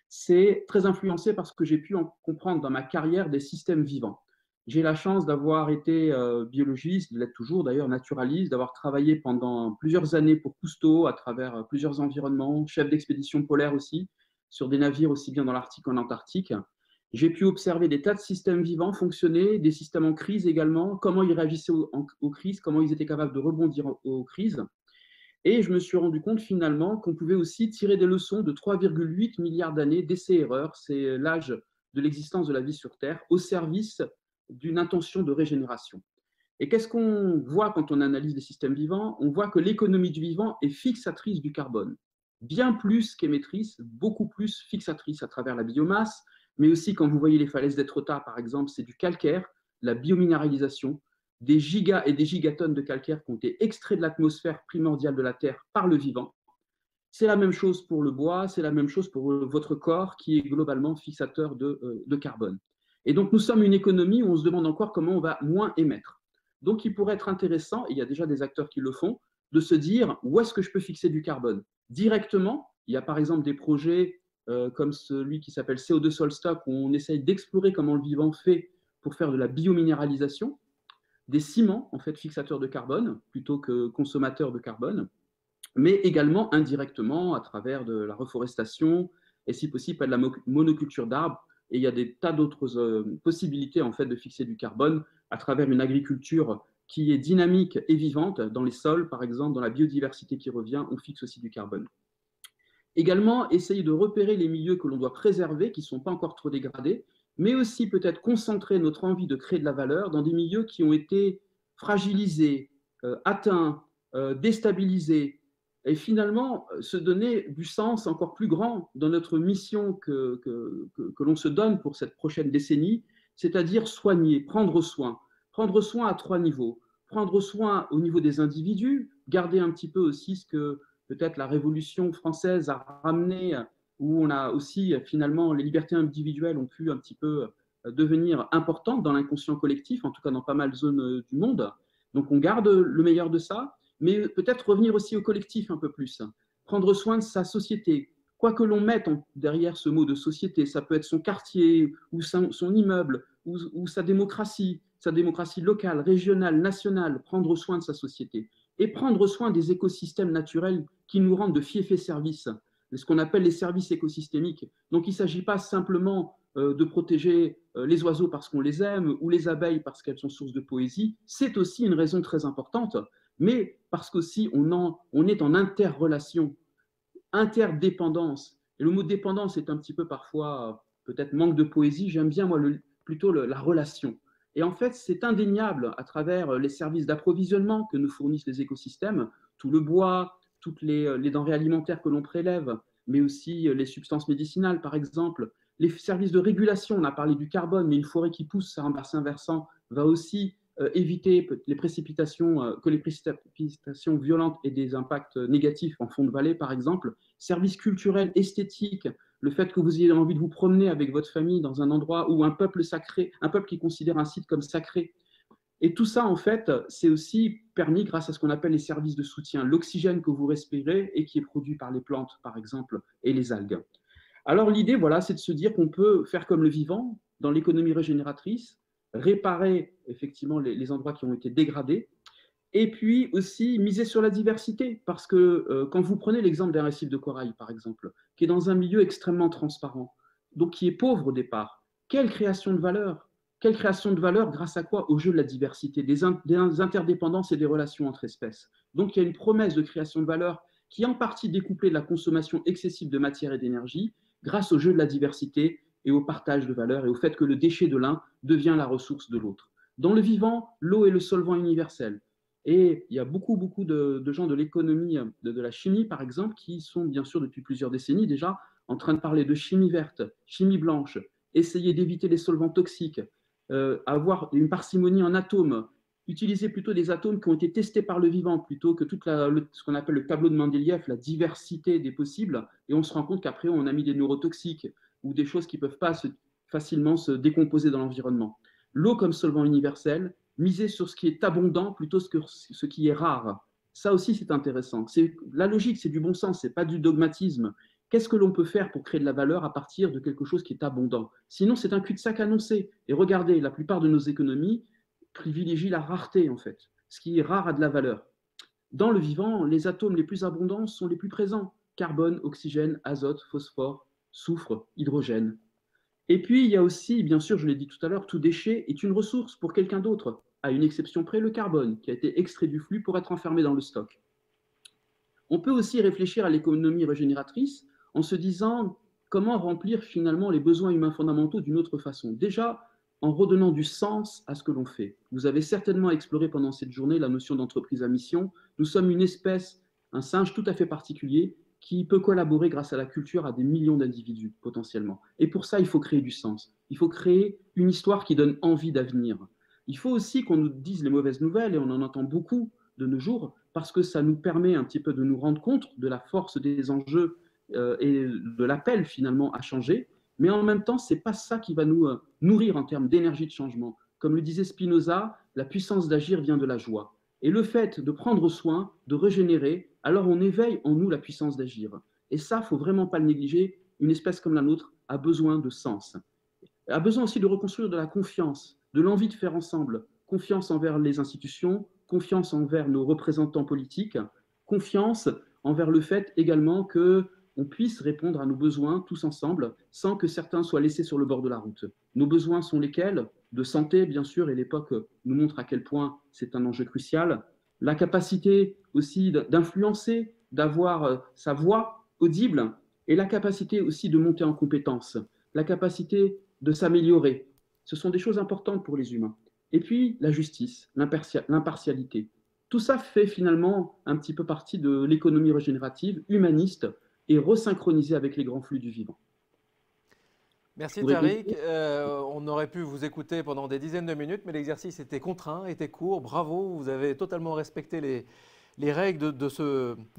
c'est très influencé par ce que j'ai pu en comprendre dans ma carrière des systèmes vivants. J'ai la chance d'avoir été biologiste, de l'être toujours d'ailleurs, naturaliste, d'avoir travaillé pendant plusieurs années pour Cousteau à travers plusieurs environnements, chef d'expédition polaire aussi, sur des navires aussi bien dans l'Arctique qu'en Antarctique. J'ai pu observer des tas de systèmes vivants fonctionner, des systèmes en crise également, comment ils réagissaient aux crises, comment ils étaient capables de rebondir aux crises. Et je me suis rendu compte finalement qu'on pouvait aussi tirer des leçons de 3,8 milliards d'années d'essais-erreurs, c'est l'âge de l'existence de la vie sur Terre, au service d'une intention de régénération. Et qu'est-ce qu'on voit quand on analyse les systèmes vivants? On voit que l'économie du vivant est fixatrice du carbone, bien plus qu'émettrice, beaucoup plus fixatrice à travers la biomasse, mais aussi quand vous voyez les falaises d'Étretat, par exemple, c'est du calcaire, la biominéralisation, des gigas et des gigatonnes de calcaire qui ont été extraits de l'atmosphère primordiale de la Terre par le vivant. C'est la même chose pour le bois, c'est la même chose pour votre corps qui est globalement fixateur de carbone. Et donc nous sommes une économie où on se demande encore comment on va moins émettre. Donc il pourrait être intéressant, et il y a déjà des acteurs qui le font, de se dire où est-ce que je peux fixer du carbone directement. Il y a par exemple des projets comme celui qui s'appelle CO2 Solstock, où on essaye d'explorer comment le vivant fait pour faire de la biominéralisation, des ciments en fait fixateurs de carbone plutôt que consommateurs de carbone, mais également indirectement à travers de la reforestation et si possible de la monoculture d'arbres. Et il y a des tas d'autres possibilités en fait de fixer du carbone à travers une agriculture qui est dynamique et vivante. Dans les sols, par exemple, dans la biodiversité qui revient, on fixe aussi du carbone. Également, essayer de repérer les milieux que l'on doit préserver, qui ne sont pas encore trop dégradés, mais aussi peut-être concentrer notre envie de créer de la valeur dans des milieux qui ont été fragilisés, atteints, déstabilisés, et finalement se donner du sens encore plus grand dans notre mission que l'on se donne pour cette prochaine décennie, c'est-à-dire soigner, prendre soin à 3 niveaux. Prendre soin au niveau des individus, garder un petit peu aussi ce que peut-être la Révolution française a ramené, où on a aussi finalement les libertés individuelles ont pu un petit peu devenir importantes dans l'inconscient collectif, en tout cas dans pas mal de zones du monde. Donc on garde le meilleur de ça, mais peut-être revenir aussi au collectif un peu plus. Prendre soin de sa société. Quoi que l'on mette derrière ce mot de société, ça peut être son quartier, ou son immeuble, ou sa démocratie locale, régionale, nationale, prendre soin de sa société. Et prendre soin des écosystèmes naturels qui nous rendent de fiefs services, ce qu'on appelle les services écosystémiques. Donc il ne s'agit pas simplement de protéger les oiseaux parce qu'on les aime ou les abeilles parce qu'elles sont source de poésie, c'est aussi une raison très importante, mais parce qu'aussi on est en interrelation, interdépendance. Et le mot dépendance est un petit peu parfois peut-être manque de poésie. J'aime bien moi plutôt la relation. Et en fait, c'est indéniable à travers les services d'approvisionnement que nous fournissent les écosystèmes, tout le bois, toutes les denrées alimentaires que l'on prélève, mais aussi les substances médicinales, par exemple, les services de régulation. On a parlé du carbone, mais une forêt qui pousse sur un bassin versant va aussi éviter les précipitations, que les précipitations violentes aient des impacts négatifs en fond de vallée, par exemple. Services culturels, esthétiques, le fait que vous ayez envie de vous promener avec votre famille dans un endroit où un peuple sacré, un peuple qui considère un site comme sacré. Et tout ça, en fait, c'est aussi permis grâce à ce qu'on appelle les services de soutien, l'oxygène que vous respirez et qui est produit par les plantes, par exemple, et les algues. Alors l'idée, voilà, c'est de se dire qu'on peut faire comme le vivant dans l'économie régénératrice, réparer effectivement les endroits qui ont été dégradés, et puis aussi miser sur la diversité, parce que quand vous prenez l'exemple d'un récif de corail, par exemple, qui est dans un milieu extrêmement transparent, donc qui est pauvre au départ, quelle création de valeur? Quelle création de valeur grâce à quoi? Au jeu de la diversité, des interdépendances et des relations entre espèces. Donc il y a une promesse de création de valeur qui est en partie découplée de la consommation excessive de matière et d'énergie, grâce au jeu de la diversité et au partage de valeur et au fait que le déchet de l'un devient la ressource de l'autre. Dans le vivant, l'eau est le solvant universel. Et il y a beaucoup de gens de l'économie, de la chimie par exemple, qui sont bien sûr depuis plusieurs décennies déjà en train de parler de chimie verte, chimie blanche, essayer d'éviter les solvants toxiques, avoir une parcimonie en atomes, utiliser plutôt des atomes qui ont été testés par le vivant plutôt que ce qu'on appelle le tableau de Mendeleïev, la diversité des possibles, et on se rend compte qu'après on a mis des neurotoxiques ou des choses qui ne peuvent pas facilement se décomposer dans l'environnement. L'eau comme solvant universel, miser sur ce qui est abondant plutôt que ce qui est rare. Ça aussi c'est intéressant. La logique, c'est du bon sens, ce n'est pas du dogmatisme. Qu'est-ce que l'on peut faire pour créer de la valeur à partir de quelque chose qui est abondant? Sinon, c'est un cul-de-sac annoncé. Et regardez, la plupart de nos économies privilégient la rareté, en fait. Ce qui est rare a de la valeur. Dans le vivant, les atomes les plus abondants sont les plus présents. Carbone, oxygène, azote, phosphore, soufre, hydrogène. Et puis, il y a aussi, bien sûr, je l'ai dit tout à l'heure, tout déchet est une ressource pour quelqu'un d'autre. À une exception près, le carbone, qui a été extrait du flux pour être enfermé dans le stock. On peut aussi réfléchir à l'économie régénératrice en se disant comment remplir finalement les besoins humains fondamentaux d'une autre façon. Déjà, en redonnant du sens à ce que l'on fait. Vous avez certainement exploré pendant cette journée la notion d'entreprise à mission. Nous sommes une espèce, un singe tout à fait particulier, qui peut collaborer grâce à la culture à des millions d'individus potentiellement. Et pour ça, il faut créer du sens. Il faut créer une histoire qui donne envie d'avenir. Il faut aussi qu'on nous dise les mauvaises nouvelles, et on en entend beaucoup de nos jours, parce que ça nous permet un petit peu de nous rendre compte de la force des enjeux et de l'appel finalement à changer, mais en même temps, ce n'est pas ça qui va nous nourrir en termes d'énergie de changement. Comme le disait Spinoza, la puissance d'agir vient de la joie. Et le fait de prendre soin, de régénérer, alors on éveille en nous la puissance d'agir. Et ça, il ne faut vraiment pas le négliger. Une espèce comme la nôtre a besoin de sens. A besoin aussi de reconstruire de la confiance, de l'envie de faire ensemble. Confiance envers les institutions, confiance envers nos représentants politiques, confiance envers le fait également que on puisse répondre à nos besoins tous ensemble sans que certains soient laissés sur le bord de la route. Nos besoins sont lesquels? De santé, bien sûr, et l'époque nous montre à quel point c'est un enjeu crucial. La capacité aussi d'influencer, d'avoir sa voix audible, et la capacité aussi de monter en compétence, la capacité de s'améliorer. Ce sont des choses importantes pour les humains. Et puis la justice, l'impartialité. Tout ça fait finalement un petit peu partie de l'économie régénérative, humaniste, et resynchronisé avec les grands flux du vivant. Merci Tariq. On aurait pu vous écouter pendant des dizaines de minutes, mais l'exercice était contraint, était court. Bravo, vous avez totalement respecté les règles de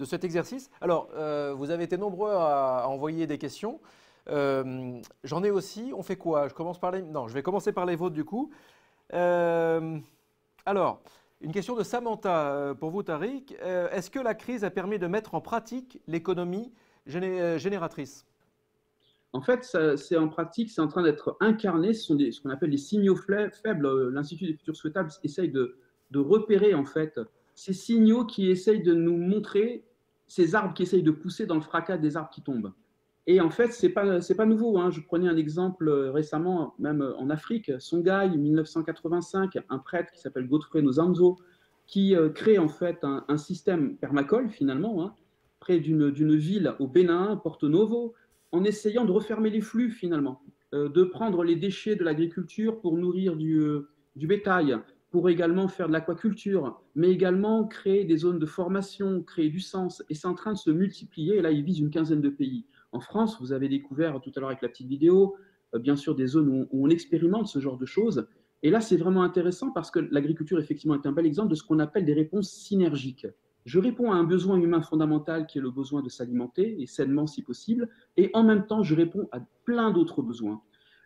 cet exercice. Alors, vous avez été nombreux à envoyer des questions. J'en ai aussi. On fait quoi? Je vais commencer par les vôtres du coup. Alors, une question de Samantha pour vous Tariq. Est-ce que la crise a permis de mettre en pratique l'économie génératrice? En fait, c'est en pratique, c'est en train d'être incarné. Ce sont ce qu'on appelle les signaux faibles. L'Institut des futurs souhaitables essaye de repérer en fait ces signaux qui essayent de nous montrer ces arbres qui essayent de pousser dans le fracas des arbres qui tombent. Et en fait, c'est pas nouveau, hein. Je prenais un exemple récemment, même en Afrique, Songhai, 1985, un prêtre qui s'appelle Godfrey Nozanzo, qui crée en fait un système permacole finalement, hein, près d'une ville au Bénin, Porto Novo, en essayant de refermer les flux finalement, de prendre les déchets de l'agriculture pour nourrir du bétail, pour également faire de l'aquaculture, mais également créer des zones de formation, créer du sens. Et c'est en train de se multiplier, et là, il vise une quinzaine de pays. En France, vous avez découvert tout à l'heure avec la petite vidéo, bien sûr, des zones où on expérimente ce genre de choses. Et là, c'est vraiment intéressant parce que l'agriculture, effectivement, est un bel exemple de ce qu'on appelle des réponses synergiques. Je réponds à un besoin humain fondamental qui est le besoin de s'alimenter, et sainement si possible, et en même temps, je réponds à plein d'autres besoins.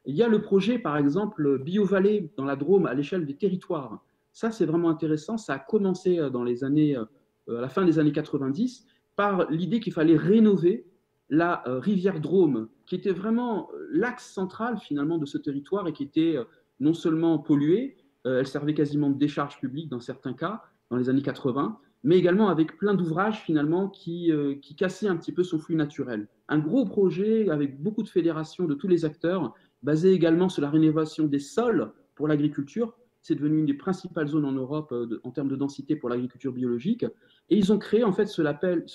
Il y a le projet, par exemple, BioVallée dans la Drôme à l'échelle des territoires. Ça, c'est vraiment intéressant. Ça a commencé dans les années, à la fin des années 90 par l'idée qu'il fallait rénover la rivière Drôme, qui était vraiment l'axe central finalement de ce territoire et qui était non seulement polluée, elle servait quasiment de décharge publique dans certains cas, dans les années 80, mais également avec plein d'ouvrages finalement qui cassaient un petit peu son flux naturel. Un gros projet avec beaucoup de fédérations de tous les acteurs, basé également sur la rénovation des sols pour l'agriculture. C'est devenu une des principales zones en Europe en termes de densité pour l'agriculture biologique. Et ils ont créé en fait ce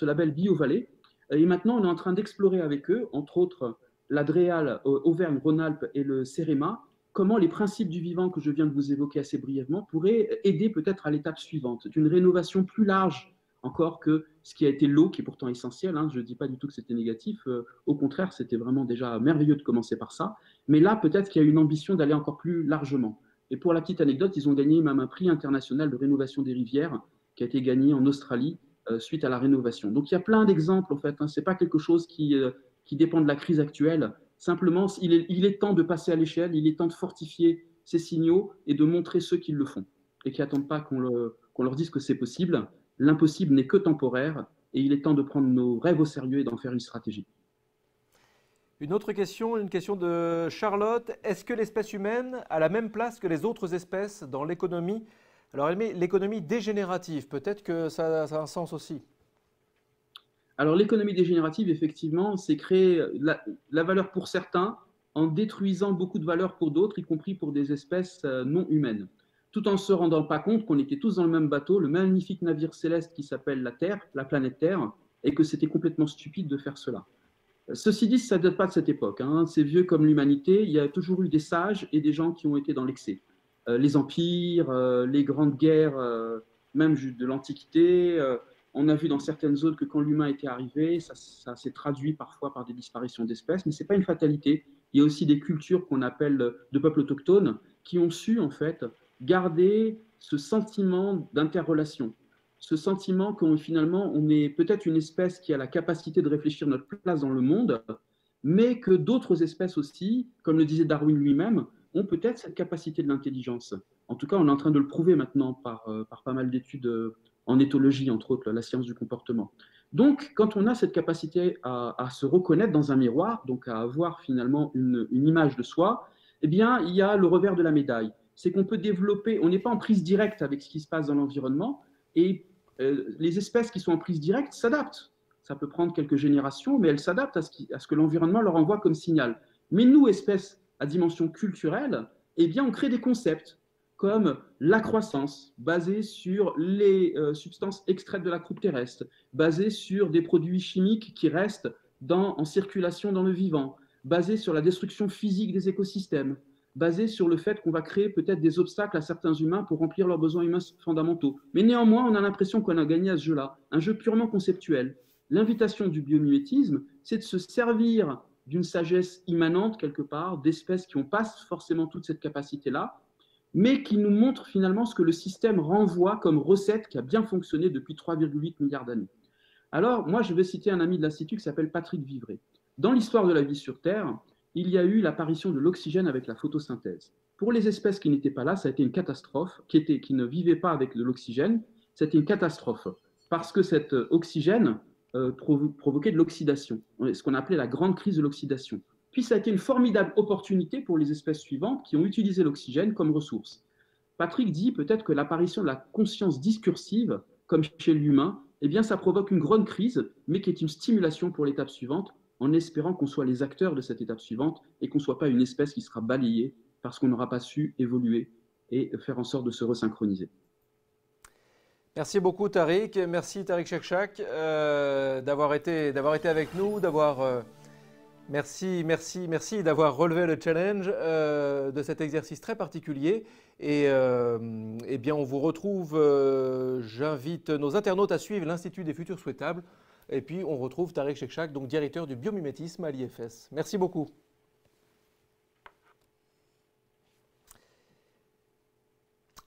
label BioVallée. Et maintenant, on est en train d'explorer avec eux, entre autres l'Adréal Auvergne-Rhône-Alpes et le CEREMA, comment les principes du vivant que je viens de vous évoquer assez brièvement pourraient aider peut-être à l'étape suivante, d'une rénovation plus large encore que ce qui a été l'eau, qui est pourtant essentiel, hein. Je ne dis pas du tout que c'était négatif, au contraire, c'était vraiment déjà merveilleux de commencer par ça. Mais là, peut-être qu'il y a une ambition d'aller encore plus largement. Et pour la petite anecdote, ils ont gagné même un prix international de rénovation des rivières qui a été gagné en Australie suite à la rénovation. Donc il y a plein d'exemples en fait, hein. Ce n'est pas quelque chose qui dépend de la crise actuelle. Simplement, il est temps de passer à l'échelle, il est temps de fortifier ces signaux et de montrer ceux qui le font et qui n'attendent pas qu'on leur dise que c'est possible. L'impossible n'est que temporaire et il est temps de prendre nos rêves au sérieux et d'en faire une stratégie. Une autre question, une question de Charlotte. Est-ce que l'espèce humaine a la même place que les autres espèces dans l'économie? Alors elle met l'économie dégénérative, peut-être que ça a un sens aussi. Alors l'économie dégénérative, effectivement, c'est créer la valeur pour certains en détruisant beaucoup de valeurs pour d'autres, y compris pour des espèces non humaines, tout en ne se rendant pas compte qu'on était tous dans le même bateau, le magnifique navire céleste qui s'appelle la Terre, la planète Terre, et que c'était complètement stupide de faire cela. Ceci dit, ça ne date pas de cette époque, hein. C'est vieux comme l'humanité, il y a toujours eu des sages et des gens qui ont été dans l'excès. Les empires, les grandes guerres, même de l'Antiquité, on a vu dans certaines zones que quand l'humain était arrivé, ça s'est traduit parfois par des disparitions d'espèces, mais ce n'est pas une fatalité. Il y a aussi des cultures qu'on appelle de peuples autochtones qui ont su en fait garder ce sentiment d'interrelation, ce sentiment qu'on finalement on est peut-être une espèce qui a la capacité de réfléchir notre place dans le monde, mais que d'autres espèces aussi, comme le disait Darwin lui-même, ont peut-être cette capacité de l'intelligence. En tout cas, on est en train de le prouver maintenant par pas mal d'études en éthologie, entre autres, la science du comportement. Donc, quand on a cette capacité à se reconnaître dans un miroir, donc à avoir finalement une image de soi, eh bien, il y a le revers de la médaille. C'est qu'on peut développer, on n'est pas en prise directe avec ce qui se passe dans l'environnement, et les espèces qui sont en prise directe s'adaptent. Ça peut prendre quelques générations, mais elles s'adaptent à ce que l'environnement leur envoie comme signal. Mais nous, espèces à dimension culturelle, eh bien, on crée des concepts comme la croissance, basée sur les substances extraites de la croûte terrestre, basée sur des produits chimiques qui restent en circulation dans le vivant, basée sur la destruction physique des écosystèmes, basée sur le fait qu'on va créer peut-être des obstacles à certains humains pour remplir leurs besoins humains fondamentaux. Mais néanmoins, on a l'impression qu'on a gagné à ce jeu-là, un jeu purement conceptuel. L'invitation du biomimétisme, c'est de se servir d'une sagesse immanente, quelque part, d'espèces qui n'ont pas forcément toute cette capacité-là, mais qui nous montrent finalement ce que le système renvoie comme recette qui a bien fonctionné depuis 3,8 milliards d'années. Alors, moi, je vais citer un ami de l'Institut qui s'appelle Patrick Vivray. Dans l'histoire de la vie sur Terre, il y a eu l'apparition de l'oxygène avec la photosynthèse. Pour les espèces qui n'étaient pas là, ça a été une catastrophe, qui ne vivaient pas avec de l'oxygène, c'était une catastrophe, parce que cet oxygène provoquait de l'oxydation, ce qu'on appelait la grande crise de l'oxydation. Puis ça a été une formidable opportunité pour les espèces suivantes qui ont utilisé l'oxygène comme ressource. Patrick dit peut-être que l'apparition de la conscience discursive, comme chez l'humain, eh bien ça provoque une grande crise, mais qui est une stimulation pour l'étape suivante, en espérant qu'on soit les acteurs de cette étape suivante et qu'on ne soit pas une espèce qui sera balayée parce qu'on n'aura pas su évoluer et faire en sorte de se resynchroniser. Merci beaucoup Tariq, merci Tariq Shekshak d'avoir été avec nous, merci d'avoir relevé le challenge de cet exercice très particulier. Et eh bien on vous retrouve, j'invite nos internautes à suivre l'Institut des futurs souhaitables. Et puis on retrouve Tariq Shekshak, donc directeur du biomimétisme à l'IFS. Merci beaucoup.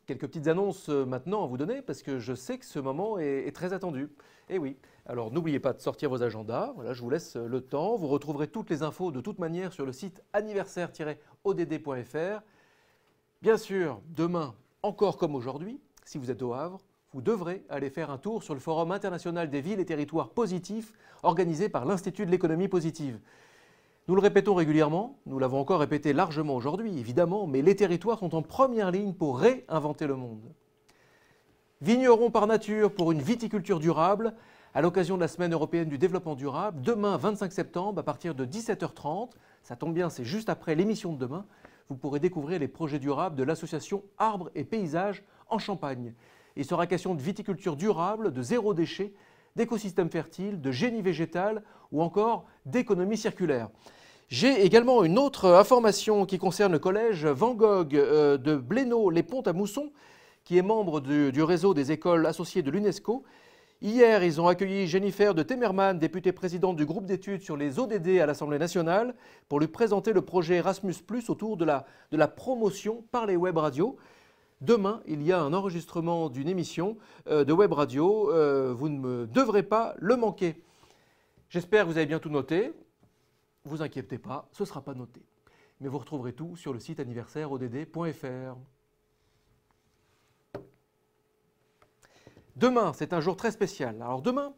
Quelques petites annonces maintenant à vous donner parce que je sais que ce moment est très attendu. Et oui, alors n'oubliez pas de sortir vos agendas. Voilà, je vous laisse le temps. Vous retrouverez toutes les infos de toute manière sur le site anniversaire-odd.fr. Bien sûr, demain, encore comme aujourd'hui, si vous êtes au Havre, vous devrez aller faire un tour sur le Forum international des villes et territoires positifs organisé par l'Institut de l'économie positive. Nous le répétons régulièrement, nous l'avons encore répété largement aujourd'hui, évidemment, mais les territoires sont en première ligne pour réinventer le monde. Vignerons par nature pour une viticulture durable, à l'occasion de la Semaine européenne du développement durable, demain 25 septembre à partir de 17h30, ça tombe bien, c'est juste après l'émission de demain, vous pourrez découvrir les projets durables de l'association Arbres et Paysages en Champagne. Il sera question de viticulture durable, de zéro déchet, d'écosystèmes fertiles, de génie végétal ou encore d'économie circulaire. J'ai également une autre information qui concerne le collège Van Gogh de Blénaud-les-Ponts-à-Mousson, qui est membre du réseau des écoles associées de l'UNESCO. Hier, ils ont accueilli Jennifer de Temerman, députée présidente du groupe d'études sur les ODD à l'Assemblée nationale, pour lui présenter le projet Erasmus+ autour de la promotion par les web radios. Demain, il y a un enregistrement d'une émission de web radio. Vous ne devrez pas le manquer. J'espère que vous avez bien tout noté. Ne vous inquiétez pas, ce ne sera pas noté. Mais vous retrouverez tout sur le site anniversaire-odd.fr. Demain, c'est un jour très spécial. Alors demain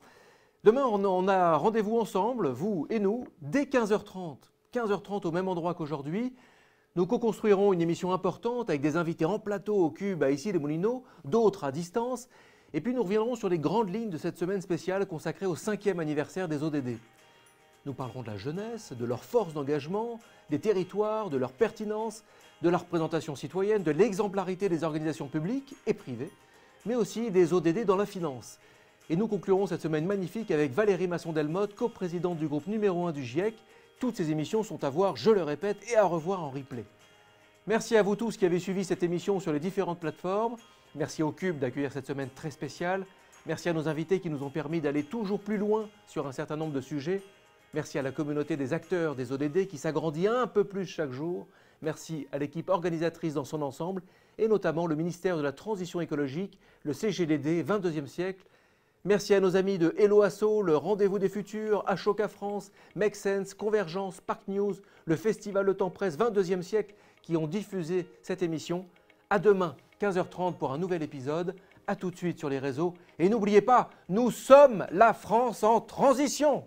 on a rendez-vous ensemble, vous et nous, dès 15h30. 15h30 au même endroit qu'aujourd'hui. Nous co-construirons une émission importante avec des invités en plateau au Cube à Issy-les-Moulineaux, d'autres à distance. Et puis nous reviendrons sur les grandes lignes de cette semaine spéciale consacrée au 5e anniversaire des ODD. Nous parlerons de la jeunesse, de leur force d'engagement, des territoires, de leur pertinence, de la représentation citoyenne, de l'exemplarité des organisations publiques et privées, mais aussi des ODD dans la finance. Et nous conclurons cette semaine magnifique avec Valérie Masson-Delmotte, coprésidente du groupe numéro 1 du GIEC. Toutes ces émissions sont à voir, je le répète, et à revoir en replay. Merci à vous tous qui avez suivi cette émission sur les différentes plateformes. Merci au Cube d'accueillir cette semaine très spéciale. Merci à nos invités qui nous ont permis d'aller toujours plus loin sur un certain nombre de sujets. Merci à la communauté des acteurs des ODD qui s'agrandit un peu plus chaque jour. Merci à l'équipe organisatrice dans son ensemble et notamment le ministère de la Transition écologique, le CGDD 22e siècle. Merci à nos amis de Hello Asso, le Rendez-vous des Futurs, Ashoka France, Make Sense, Convergence, Parc News, le Festival Le Temps Presse 22e siècle qui ont diffusé cette émission. À demain, 15h30 pour un nouvel épisode. À tout de suite sur les réseaux. Et n'oubliez pas, nous sommes la France en transition.